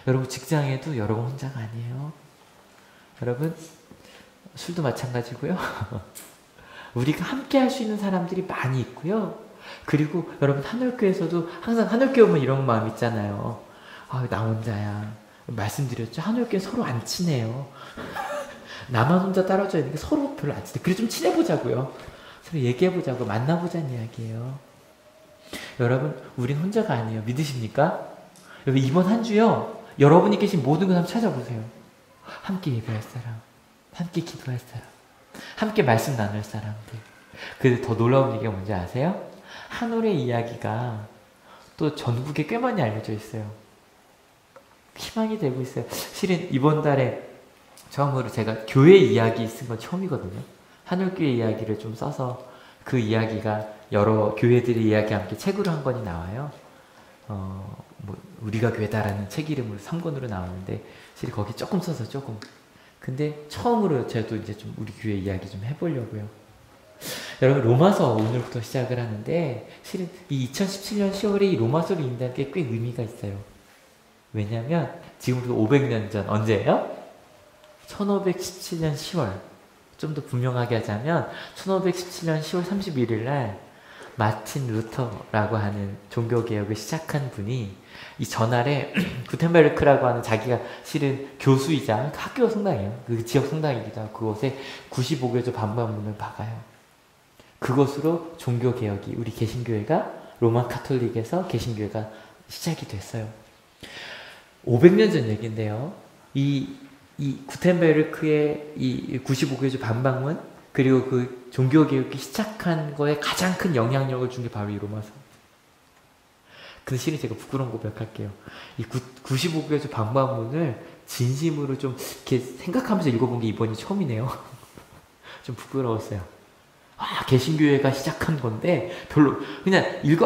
여러분 직장에도 여러분 혼자가 아니에요. 여러분 술도 마찬가지고요. 우리가 함께 할 수 있는 사람들이 많이 있고요. 그리고 여러분 한올교에서도 항상 한올교 오면 이런 마음 있잖아요. 아, 나 혼자야. 말씀드렸죠. 한올교 서로 안 친해요. 나만 혼자 떨어져 있는 게 서로 별로 안 친해. 그래 좀 친해보자고요. 서로 얘기해보자고 만나보자는 이야기예요. 여러분 우린 혼자가 아니에요. 믿으십니까? 여러분 이번 한 주요. 여러분이 계신 모든 걸 한번 찾아보세요. 함께 예배할 사람, 함께 기도할 사람, 함께 말씀 나눌 사람들. 근데 더 놀라운 얘기가 뭔지 아세요? 한올의 이야기가 또 전국에 꽤 많이 알려져 있어요. 희망이 되고 있어요. 실은 이번 달에 처음으로 제가 교회 이야기 쓴 건 처음이거든요. 한올교회 이야기를 좀 써서 그 이야기가 여러 교회들의 이야기와 함께 책으로 한 권이 나와요. 뭐 우리가 교회다라는 책 이름으로 3권으로 나오는데 실은 거기 조금 써서 조금. 근데 처음으로 저도 이제 좀 우리 교회 이야기 좀 해보려고요. 여러분 로마서 오늘부터 시작을 하는데 실은 이 2017년 10월에 이 로마서를 읽는다는 게 꽤 의미가 있어요. 왜냐면 지금부터 500년 전 언제예요? 1517년 10월. 좀 더 분명하게 하자면 1517년 10월 31일 날 마틴 루터라고 하는 종교개혁을 시작한 분이 이 전날에 구텐베르크라고 하는 자기가 실은 교수이자 학교 성당이에요. 그 지역 성당이기도 하고 그곳에 95개조 반박문을 박아요. 그것으로 종교개혁이 우리 개신교회가 로마 카톨릭에서 개신교회가 시작이 됐어요. 500년 전 얘기인데요. 이 구텐베르크의 이 95개조 반박문 그리고 그 종교개혁이 시작한 거에 가장 큰 영향력을 준 게 바로 이 로마서. 근데 실은 제가 부끄러운 고백할게요. 이 95개조 반박문을 진심으로 좀 이렇게 생각하면서 읽어본 게 이번이 처음이네요. 좀 부끄러웠어요. 아, 개신교회가 시작한 건데 별로 그냥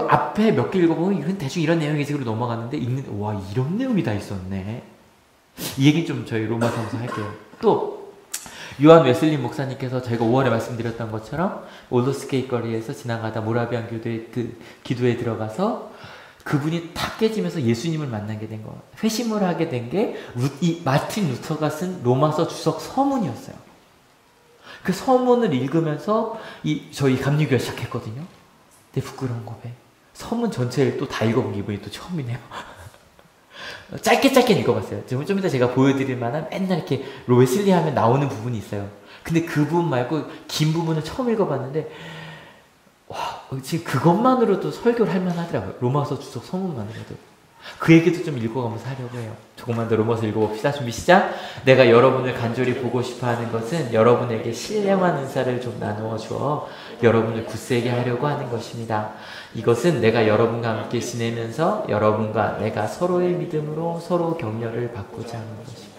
앞에 몇 개 읽어보면 이건 대충 이런 내용이지 그러고 넘어갔는데 읽는 와 이런 내용이 다 있었네. 이 얘기 좀 저희 로마서에서 할게요. 또 요한 웨슬리 목사님께서 저희가 5월에 말씀드렸던 것처럼 올더스게이트 거리에서 지나가다 모라비안 교도의 그 기도에 들어가서 그분이 탁 깨지면서 예수님을 만나게 된 거, 회심을 하게 된 게 이 마틴 루터가 쓴 로마서 주석 서문이었어요. 그 서문을 읽으면서 저희 감리교회 시작했거든요. 근데 부끄러운 고백. 서문 전체를 또 다 읽어본 게 이번이 또 처음이네요. 짧게 읽어봤어요. 좀 이따 제가 보여드릴 만한 맨날 이렇게 웨슬리 하면 나오는 부분이 있어요. 근데 그 부분 말고 긴 부분을 처음 읽어봤는데 와 지금 그것만으로도 설교를 할 만하더라고요. 로마서 주석 서문만으로도. 그 얘기도 좀 읽어가면서 하려고 해요. 조금만 더 로마서 읽어봅시다. 준비 시작. 내가 여러분을 간절히 보고 싶어하는 것은 여러분에게 신령한 은사를 좀 나누어 주어 여러분을 굳세게 하려고 하는 것입니다. 이것은 내가 여러분과 함께 지내면서 여러분과 내가 서로의 믿음으로 서로 격려를 받고자 하는 것입니다.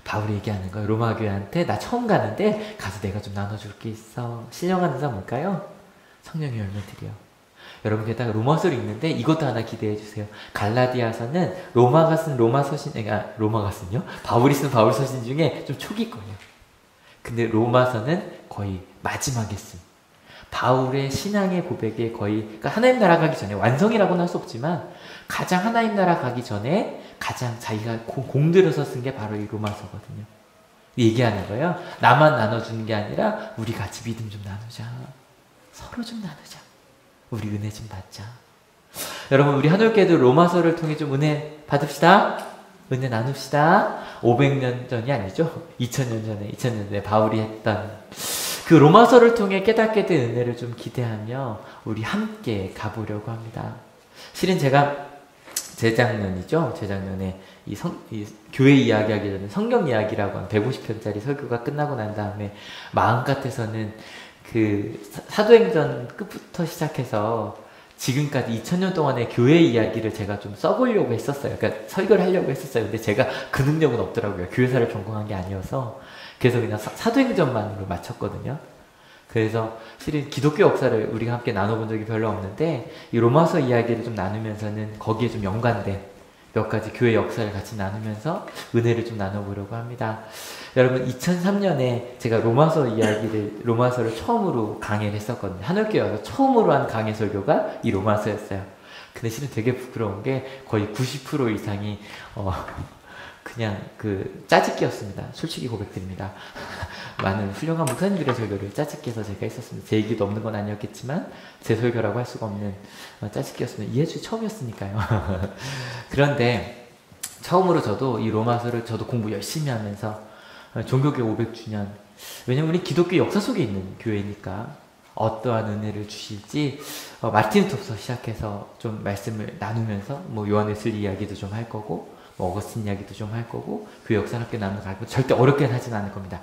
바울이 얘기하는 거예요. 로마 교회한테 나 처음 가는데 가서 내가 좀 나눠줄 게 있어. 신령한 은사 뭘까요? 성령의 열매들이요. 여러분 게다가 로마서를 읽는데 이것도 하나 기대해 주세요. 갈라디아서는 로마가 쓴 로마가 쓴요? 바울이 쓴 바울 서신 중에 좀 초기 거예요. 근데 로마서는 거의 마지막에 쓴 바울의 신앙의 고백에 거의 그러니까 하나님 나라 가기 전에 완성이라고는 할 수 없지만 가장 하나님 나라 가기 전에 가장 자기가 공들여서 쓴 게 바로 이 로마서거든요. 얘기하는 거예요. 나만 나눠주는 게 아니라 우리 같이 믿음 좀 나누자. 서로 좀 나누자. 우리 은혜 좀 받자. 여러분 우리 한올교회도 로마서를 통해 좀 은혜 받읍시다. 은혜 나눕시다. 500년 전이 아니죠. 2000년 전에 바울이 했던 그 로마서를 통해 깨닫게 된 은혜를 좀 기대하며 우리 함께 가보려고 합니다. 실은 제가 재작년에 이 교회 이야기하기 전에 성경 이야기라고 한 150편짜리 설교가 끝나고 난 다음에 마음 같아서는 그 사도행전 끝부터 시작해서 지금까지 2000년 동안의 교회 이야기를 제가 좀 써보려고 했었어요. 그러니까 설교를 하려고 했었어요. 근데 제가 그 능력은 없더라고요. 교회사를 전공한 게 아니어서. 그래서 그냥 사도행전만으로 마쳤거든요. 그래서 실은 기독교 역사를 우리가 함께 나눠본 적이 별로 없는데 이 로마서 이야기를 좀 나누면서는 거기에 좀 연관된 몇 가지 교회 역사를 같이 나누면서 은혜를 좀 나눠보려고 합니다. 여러분 2003년에 제가 로마서를 처음으로 강의를 했었거든요. 하늘교회 와서 처음으로 한 강의 설교가 이 로마서였어요. 근데 실은 되게 부끄러운 게 거의 90% 이상이 그냥 짜집기였습니다. 솔직히 고백드립니다. 많은 훌륭한 목사님들의 설교를 짜집기 해서 제가 했었습니다. 제 얘기도 없는 건 아니었겠지만 제 설교라고 할 수가 없는 짜집기였습니다. 이해주 처음이었으니까요. 그런데 처음으로 저도 이 로마서를 저도 공부 열심히 하면서 종교교 500주년, 왜냐면 우리 기독교 역사 속에 있는 교회니까 어떠한 은혜를 주실지 마틴 루터부터 시작해서 좀 말씀을 나누면서 뭐 요한 웨슬리 이야기도 좀 할 거고 뭐 어거스틴 이야기도 좀 할 거고 그 역사를 함께 나누는 거 절대 어렵게 하진 않을 겁니다.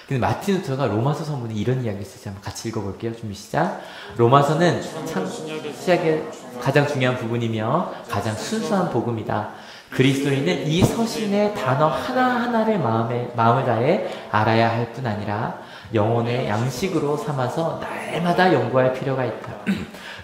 근데 마틴 루터가 로마서 서문에 이런 이야기를 쓰지 한번 같이 읽어볼게요. 준비 시작. 로마서는 시작의 가장 중요한 부분이며 가장 순수한 복음이다. 그리스도인은 이 서신의 단어 하나하나를 마음을 다해 알아야 할 뿐 아니라 영혼의 양식으로 삼아서 날마다 연구할 필요가 있다.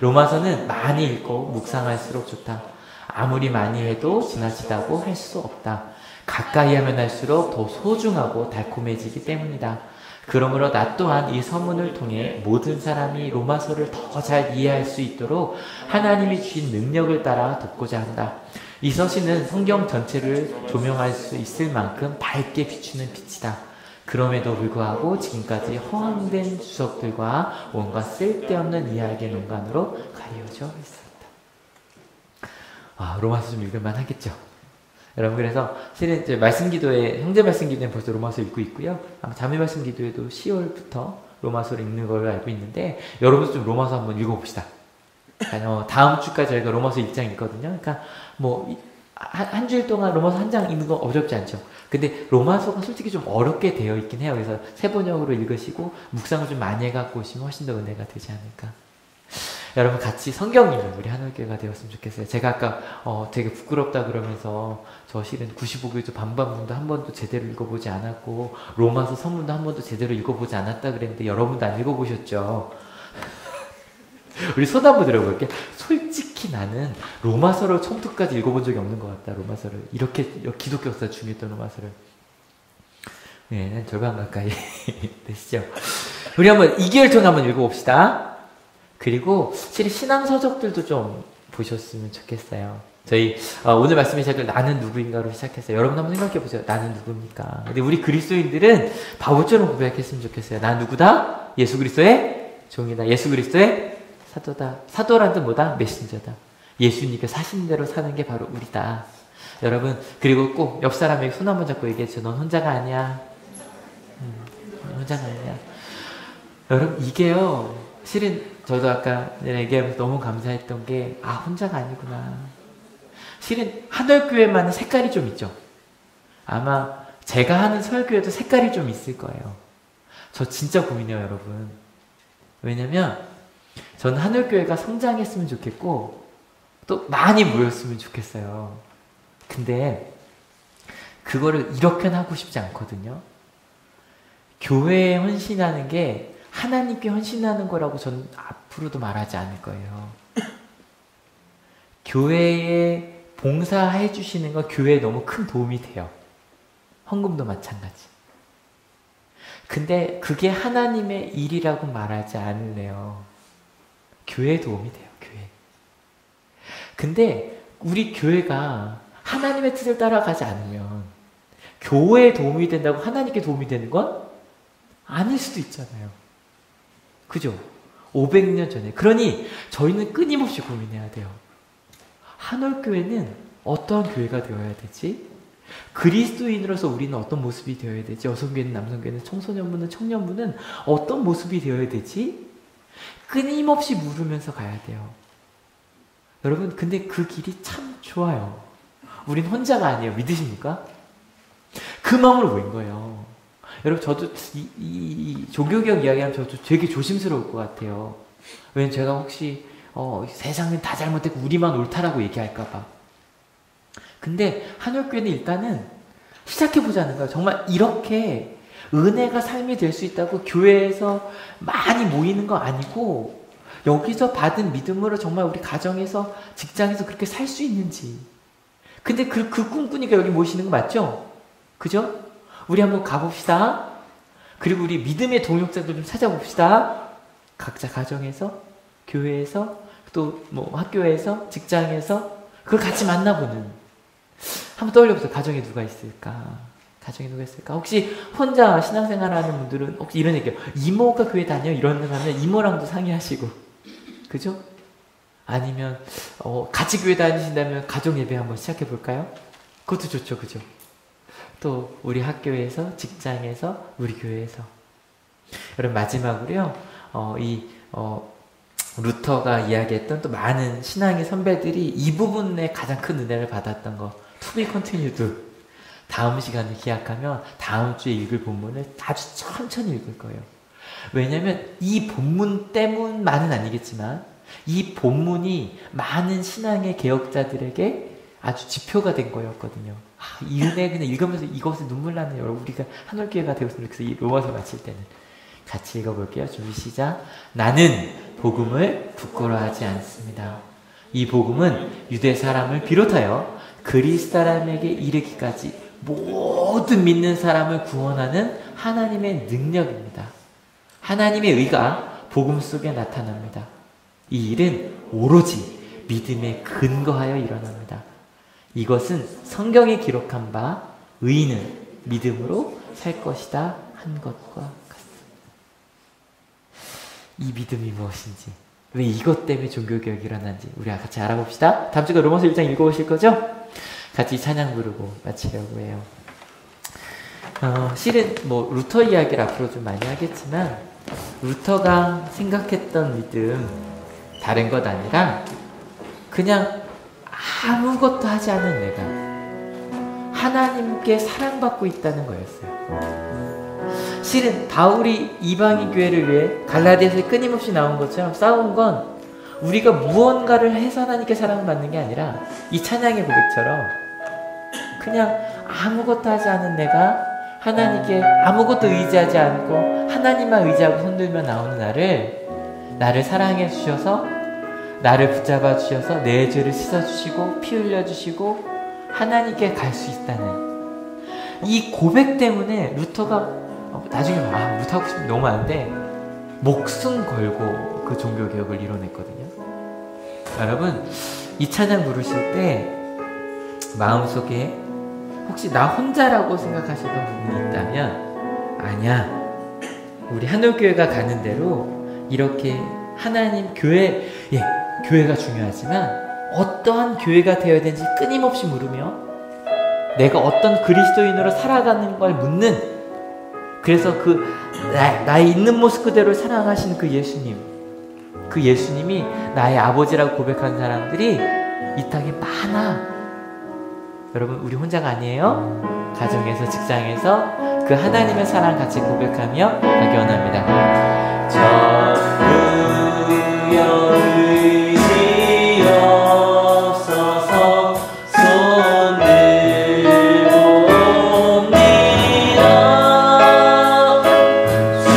로마서는 많이 읽고 묵상할수록 좋다. 아무리 많이 해도 지나치다고 할 수 없다. 가까이 하면 할수록 더 소중하고 달콤해지기 때문이다. 그러므로 나 또한 이 서문을 통해 모든 사람이 로마서를 더 잘 이해할 수 있도록 하나님이 주신 능력을 따라 돕고자 한다. 이 서신은 성경 전체를 조명할 수 있을 만큼 밝게 비추는 빛이다. 그럼에도 불구하고 지금까지 허황된 주석들과 온갖 쓸데없는 이야기의 논간으로 가려져 있었다. 로마서 좀 읽을만 하겠죠. 여러분, 그래서 실은 이제 말씀기도에, 형제 말씀기도에 벌써 로마서 읽고 있고요. 아마 자매 말씀기도에도 10월부터 로마서를 읽는 걸로 알고 있는데, 여러분도 좀 로마서 한번 읽어봅시다. 다음 주까지 저희가 로마서 1장 읽거든요. 그러니까 한 주일 동안 로마서 한 장 읽는 거 어렵지 않죠. 근데 로마서가 솔직히 좀 어렵게 되어 있긴 해요. 그래서 새 번역으로 읽으시고 묵상을 좀 많이 해갖고 오시면 훨씬 더 은혜가 되지 않을까. 여러분, 같이 성경 읽는 우리 하늘교회가 되었으면 좋겠어요. 제가 아까 되게 부끄럽다 그러면서 저 실은 95교주 반반문도 한 번도 제대로 읽어보지 않았고 로마서 서문도 한 번도 제대로 읽어보지 않았다 그랬는데 여러분도 안 읽어보셨죠? 우리 손 한번 들어볼게. 솔직히 나는 로마서를 처음부터까지 읽어본 적이 없는 것 같다. 로마서를 이렇게 기독교 역사 중요했던 로마서를. 네, 절반 가까이 되시죠. 우리 한번 2개월 동안 한번 읽어봅시다. 그리고 실은 신앙 서적들도 좀 보셨으면 좋겠어요. 저희 오늘 말씀의 시작을 나는 누구인가로 시작했어요. 여러분 한번 생각해 보세요. 나는 누굽니까? 근데 우리 그리스도인들은 바보처럼 고백했으면 좋겠어요. 난 누구다? 예수 그리스도의 종이다. 예수 그리스도의 사도다. 사도란 뜻 뭐다? 메신저다. 예수님께 사신 대로 사는 게 바로 우리다. 여러분, 그리고 꼭 옆 사람에게 손 한번 잡고 얘기해줘. 넌 혼자가 아니야. 혼자가 아니야. 여러분, 이게요. 실은 저도 아까 얘기하면서 너무 감사했던 게 혼자가 아니구나. 실은 하늘교회만은 색깔이 좀 있죠. 아마 제가 하는 설교에도 색깔이 좀 있을 거예요. 저 진짜 고민해요, 여러분. 왜냐면 저는 하늘교회가 성장했으면 좋겠고 또 많이 모였으면 좋겠어요. 근데 그거를 이렇게는 하고 싶지 않거든요. 교회에 헌신하는 게 하나님께 헌신하는 거라고 저는 앞으로도 말하지 않을 거예요. 교회에 봉사해 주시는 건 교회에 너무 큰 도움이 돼요. 헌금도 마찬가지. 근데 그게 하나님의 일이라고 말하지 않을래요. 교회에 도움이 돼요. 교회. 근데 우리 교회가 하나님의 뜻을 따라가지 않으면 교회에 도움이 된다고 하나님께 도움이 되는 건 아닐 수도 있잖아요. 그죠? 500년 전에. 그러니 저희는 끊임없이 고민해야 돼요. 한올교회는 어떠한 교회가 되어야 되지? 그리스도인으로서 우리는 어떤 모습이 되어야 되지? 여성교회는 남성교회는 청소년부는 청년부는 어떤 모습이 되어야 되지? 끊임없이 물으면서 가야 돼요. 여러분, 근데 그 길이 참 좋아요. 우린 혼자가 아니에요. 믿으십니까? 그 마음으로 모인 거예요. 여러분, 저도 이 종교개혁 이야기하면 저도 되게 조심스러울 것 같아요. 왜냐면 제가 혹시 세상은 다 잘못됐고 우리만 옳다라고 얘기할까봐. 근데 한올교회는 일단은 시작해보자는 거예요. 정말 이렇게 은혜가 삶이 될 수 있다고 교회에서 많이 모이는 거 아니고 여기서 받은 믿음으로 정말 우리 가정에서 직장에서 그렇게 살 수 있는지 근데 그 꿈꾸니까 여기 모시는 거 맞죠? 그죠? 우리 한번 가봅시다. 그리고 우리 믿음의 동역자들 좀 찾아봅시다. 각자 가정에서, 교회에서, 또 뭐 학교에서, 직장에서 그걸 같이 만나보는. 한번 떠올려보세요. 가정에 누가 있을까? 가정에 누가 있을까? 혹시 혼자 신앙생활 하는 분들은 혹시 이런 얘기요. 이모가 교회 다녀? 이런 거 하면 이모랑도 상의하시고. 그죠? 아니면 같이 교회 다니신다면 가정 예배 한번 시작해 볼까요? 그것도 좋죠. 그죠? 또 우리 학교에서, 직장에서, 우리 교회에서. 여러분 마지막으로요. 루터가 이야기했던 또 많은 신앙의 선배들이 이 부분에 가장 큰 은혜를 받았던 거. To be continued. 다음 시간에 기약하면 다음 주에 읽을 본문을 아주 천천히 읽을 거예요. 왜냐하면 이 본문 때문만은 아니겠지만 이 본문이 많은 신앙의 개혁자들에게 아주 지표가 된 거였거든요. 이 은혜 그냥 읽으면서 이것에 눈물 나는 여러분 우리가 한올교회가 되었으면 좋겠어요. 이 로마서 마칠 때는. 같이 읽어볼게요. 준비 시작. 나는 복음을 부끄러워하지 않습니다. 이 복음은 유대 사람을 비롯하여 그리스 사람에게 이르기까지 모든 믿는 사람을 구원하는 하나님의 능력입니다. 하나님의 의가 복음 속에 나타납니다. 이 일은 오로지 믿음에 근거하여 일어납니다. 이것은 성경에 기록한 바 의인은 믿음으로 살 것이다 한 것과 같습니다. 이 믿음이 무엇인지, 왜 이것 때문에 종교개혁이 일어난지 우리 같이 알아봅시다. 다음 주가 로마서 1장 읽어보실 거죠? 같이 찬양 부르고 마치려고 해요. 실은 뭐 루터 이야기를 앞으로 좀 많이 하겠지만 루터가 생각했던 믿음 다른 것 아니라 그냥 아무것도 하지 않은 내가 하나님께 사랑받고 있다는 거였어요. 실은 바울이 이방인 교회를 위해 갈라디아서에 끊임없이 나온 것처럼 싸운 건 우리가 무언가를 해서 하나님께 사랑받는 게 아니라 이 찬양의 고백처럼 그냥 아무것도 하지 않은 내가 하나님께 아무것도 의지하지 않고 하나님만 의지하고 손들며 나오는 나를 사랑해 주셔서 나를 붙잡아 주셔서 내 죄를 씻어 주시고 피 흘려 주시고 하나님께 갈 수 있다는 이 고백 때문에 루터가 나중에 루터 하고 싶은 게 너무 많은데 목숨 걸고 그 종교개혁을 이뤄냈거든요. 여러분 이 찬양 부르실 때 마음속에 혹시 나 혼자라고 생각하시던 부분이 있다면 아니야, 우리 한올교회가 가는 대로 이렇게 하나님 교회, 교회가 중요하지만 어떠한 교회가 되어야 되는지 끊임없이 물으며 내가 어떤 그리스도인으로 살아가는 걸 묻는, 그래서 나의 있는 모습 그대로 사랑하신 그 예수님이 나의 아버지라고 고백한 사람들이 이 땅에 많아. 여러분 우리 혼자가 아니에요. 가정에서, 직장에서 그 하나님의 사랑 같이 고백하며 가기 원합니다. 전부여 의지 없어서 손 들고 옵니다. 주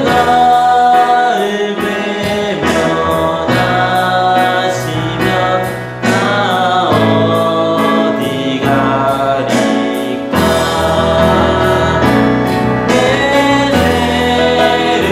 나를 외면하시면 나 어디 가리까. 내 죄를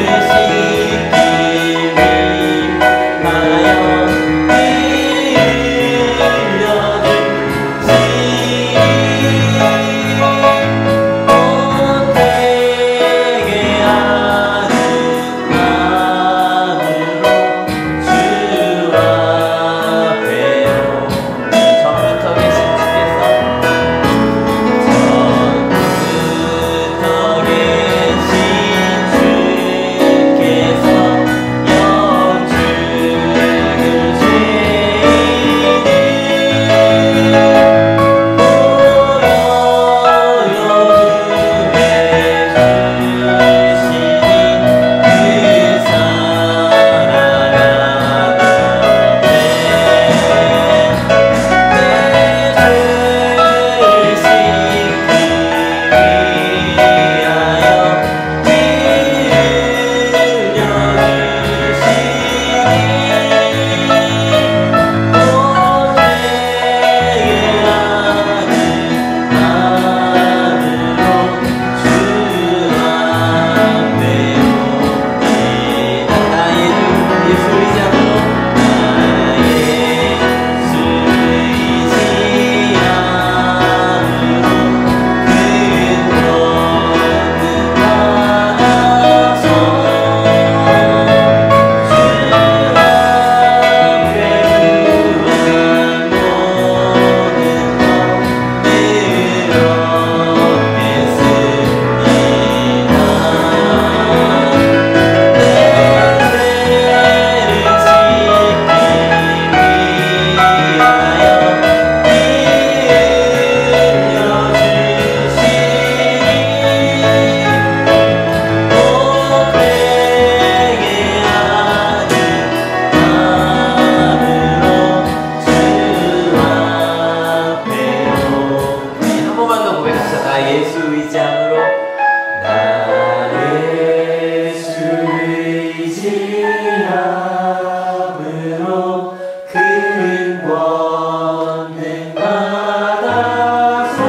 마음으로 큰 권능 받아서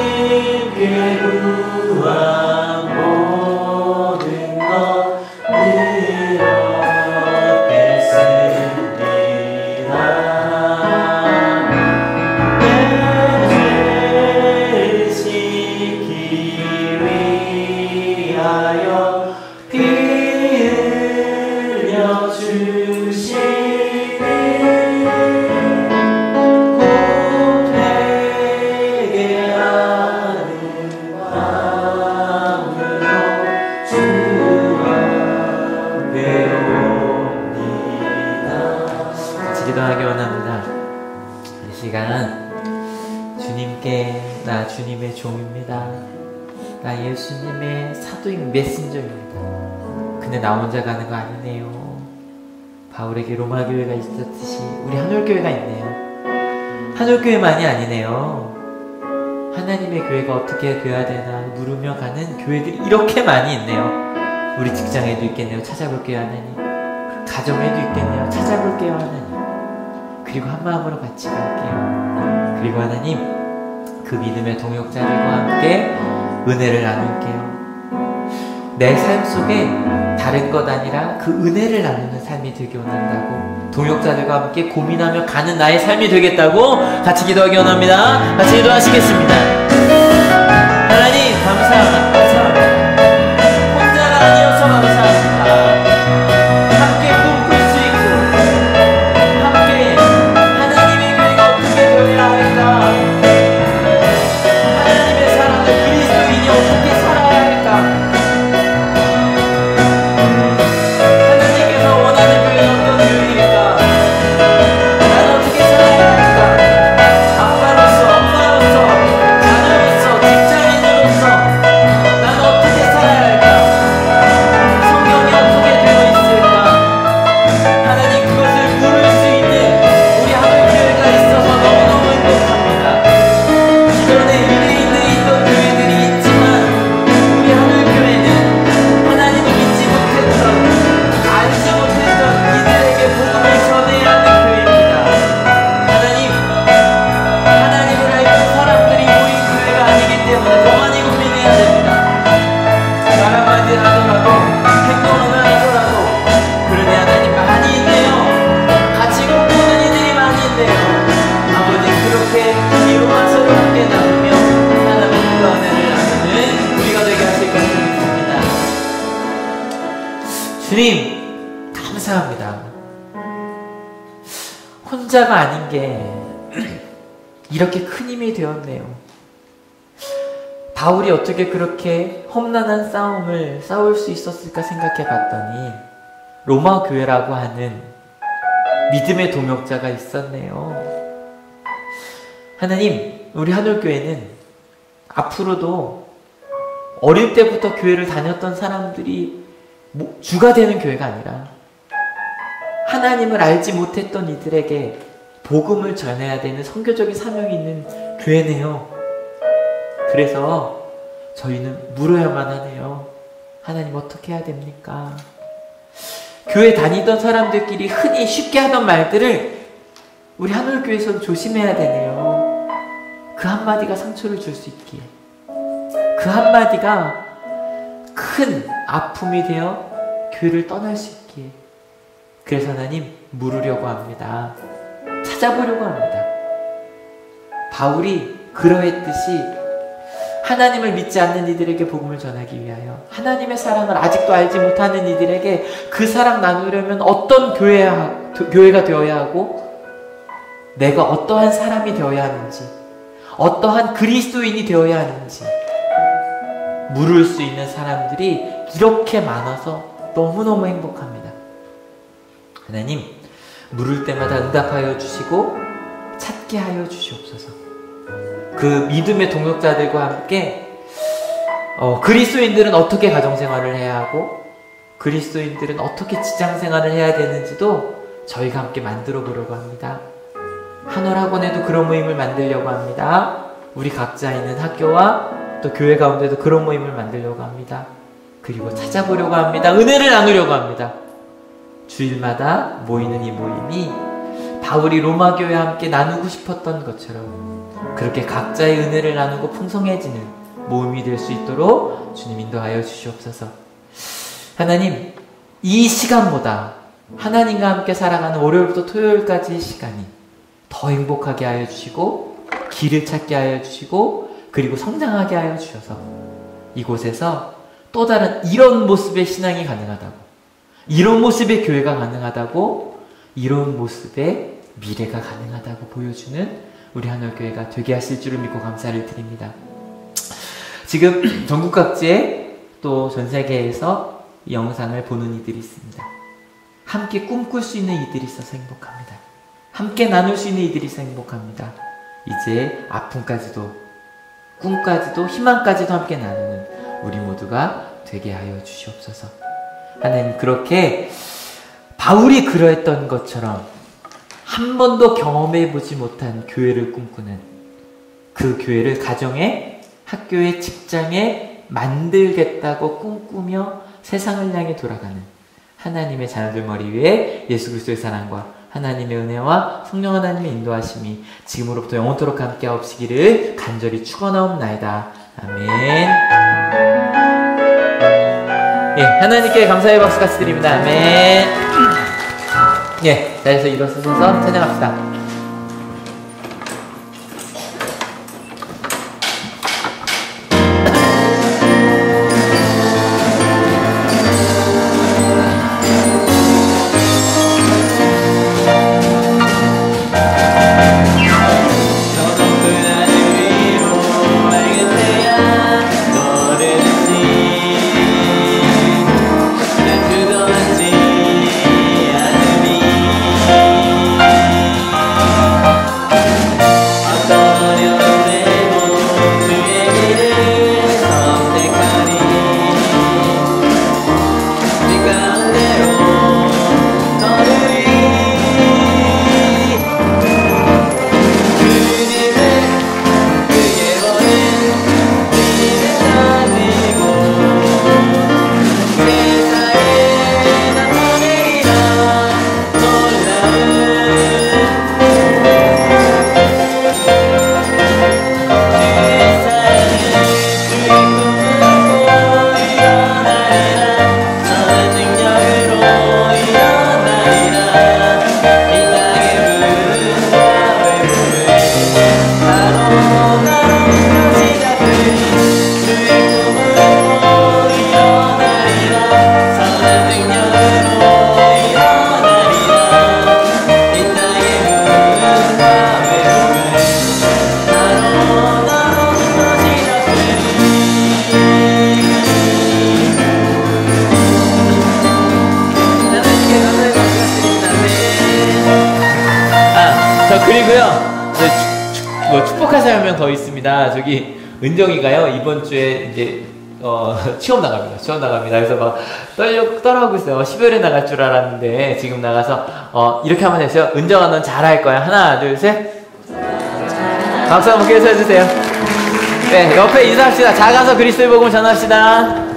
주님께 구한 모든 것 늘 얻겠습니다. 내 죄를 씻기 위하여 피 흘려 주시니 곧 회개하는 마음으로 주 앞에 옵니다. 같이 기도하기 원합니다. 이 시간 주님께 나 주님의 종입니다. 나 예수님의 사도인 메신저입니다. 근데 나 혼자 가는 거 아니네요. 바울에게 로마 교회가 있었듯이 우리 한올교회가 있네요. 한올교회만이 아니네요. 하나님의 교회가 어떻게 되어야 되나 물으며 가는 교회들이 이렇게 많이 있네요. 우리 직장에도 있겠네요. 찾아볼게요, 하나님. 가정에도 있겠네요. 찾아볼게요, 하나님. 그리고 한 마음으로 같이 갈게요. 그리고 하나님, 그 믿음의 동역자들과 함께 은혜를 나눌게요. 내 삶 속에 다른 것 아니라 그 은혜를 나누는 삶이 되기 원한다고, 동역자들과 함께 고민하며 가는 나의 삶이 되겠다고 같이 기도하기 원합니다. 같이 기도하시겠습니다. 하나님 감사합니다. 혼자가 아니어서 감사합니다. 함께 꿈꿀 수 있고 함께 하나님의 교회가 어떻게 되어야 할까, 하나님의 사랑을 그리스도인이 어떻게 살아야 할까, 하나님께서 원하는 교회는 어떤 교회일까, 나는 어떻게 살아야 할까, 아빠로서 엄마로서 자녀로서 직장인으로서 나는 어떻게 살아야 할까, 성경이 어떻게 되어 있을까, 하나님 그것을 물을 수 있는 우리 한국교회가 있어서 너무너무 행복합니다. 기존에 유대인들이 있던 교회들이 있지만 우리 한국교회는 하나님을 믿지 못했던, 알지 못했던 이들에게 복음을 전해야 하는 교회입니다. 하나님, 하나님을 알던 사람들이 모인 교회가 아니기 때문에 더 많이 고민해야 됩니다. 말 한마디 하더라도, 행동을 하더라도. 그러니 하나님 많이 있네요. 같이 꿈꾸는 이들이 많이 있네요. 아버지, 그렇게 이루만 서로 함께 나누며 하나님의 은혜를 나누는 우리가 되게 하실 것을 믿습니다. 주님 감사합니다. 혼자가 아닌 게 이렇게 큰 힘이 되었네요. 바울이 어떻게 그렇게 험난한 싸움을 싸울 수 있었을까 생각해 봤더니 로마 교회라고 하는 믿음의 동역자가 있었네요. 하나님, 우리 한올교회는 앞으로도 어릴 때부터 교회를 다녔던 사람들이 주가 되는 교회가 아니라 하나님을 알지 못했던 이들에게 복음을 전해야 되는 선교적인 사명이 있는 교회네요. 그래서 저희는 물어야만 하네요. 하나님 어떻게 해야 됩니까? 교회 다니던 사람들끼리 흔히 쉽게 하던 말들을 우리 한올교회에서는 조심해야 되네요. 그 한마디가 상처를 줄 수 있기에, 그 한마디가 큰 아픔이 되어 교회를 떠날 수 있기에. 그래서 하나님 물으려고 합니다. 찾아보려고 합니다. 바울이 그러했듯이 하나님을 믿지 않는 이들에게 복음을 전하기 위하여, 하나님의 사랑을 아직도 알지 못하는 이들에게 그 사랑 나누려면 어떤 교회가 되어야 하고, 내가 어떠한 사람이 되어야 하는지, 어떠한 그리스도인이 되어야 하는지 물을 수 있는 사람들이 이렇게 많아서 너무너무 행복합니다. 하나님, 물을 때마다 응답하여 주시고 찾게 하여 주시옵소서. 그 믿음의 동역자들과 함께 그리스도인들은 어떻게 가정생활을 해야 하고, 그리스도인들은 어떻게 직장생활을 해야 되는지도 저희가 함께 만들어 보려고 합니다. 한올학원에도 그런 모임을 만들려고 합니다. 우리 각자 있는 학교와 또 교회 가운데도 그런 모임을 만들려고 합니다. 그리고 찾아보려고 합니다. 은혜를 나누려고 합니다. 주일마다 모이는 이 모임이 바울이 로마 교회와 함께 나누고 싶었던 것처럼 그렇게 각자의 은혜를 나누고 풍성해지는 모임이 될 수 있도록 주님 인도하여 주시옵소서. 하나님, 이 시간보다 하나님과 함께 살아가는 월요일부터 토요일까지의 시간이 더 행복하게 하여 주시고 길을 찾게 하여 주시고 그리고 성장하게 하여 주셔서 이곳에서 또 다른 이런 모습의 신앙이 가능하다고, 이런 모습의 교회가 가능하다고, 이런 모습의 미래가 가능하다고 보여주는 우리 한월교회가 되게 하실 줄을 믿고 감사를 드립니다. 지금 전국 각지에 또 전 세계에서 이 영상을 보는 이들이 있습니다. 함께 꿈꿀 수 있는 이들이 있어서 행복합니다. 함께 나눌 수 있는 이들이 있어서 행복합니다. 이제 아픔까지도 꿈까지도 희망까지도 함께 나누는 우리 모두가 되게 하여 주시옵소서. 하나님, 그렇게 바울이 그러했던 것처럼 한 번도 경험해보지 못한 교회를 꿈꾸는 그 교회를 가정에, 학교에, 직장에 만들겠다고 꿈꾸며 세상을 향해 돌아가는 하나님의 자녀들 머리 위에 예수 그리스도의 사랑과 하나님의 은혜와 성령 하나님의 인도하심이 지금으로부터 영원토록 함께 하옵시기를 간절히 축원하옵나이다. 아멘. 예, 하나님께 감사의 박수 같이 드립니다. 아멘. 예, 자리에서 일어서서 찬양합시다. 그리고요, 축복할 사람이 한 명 더 있습니다. 저기 은정이가요, 이번 주에 이제 취업 나갑니다. 취업 나갑니다. 그래서 막 떨어하고 있어요. 12월에 나갈 줄 알았는데 지금 나가서 이렇게 한번 해주세요. 은정아, 넌 잘할 거야. 하나, 둘, 셋. 박수 한번 계속 해주세요. 네, 옆에 인사합시다. 작아서 그리스도의 복음을 전합시다.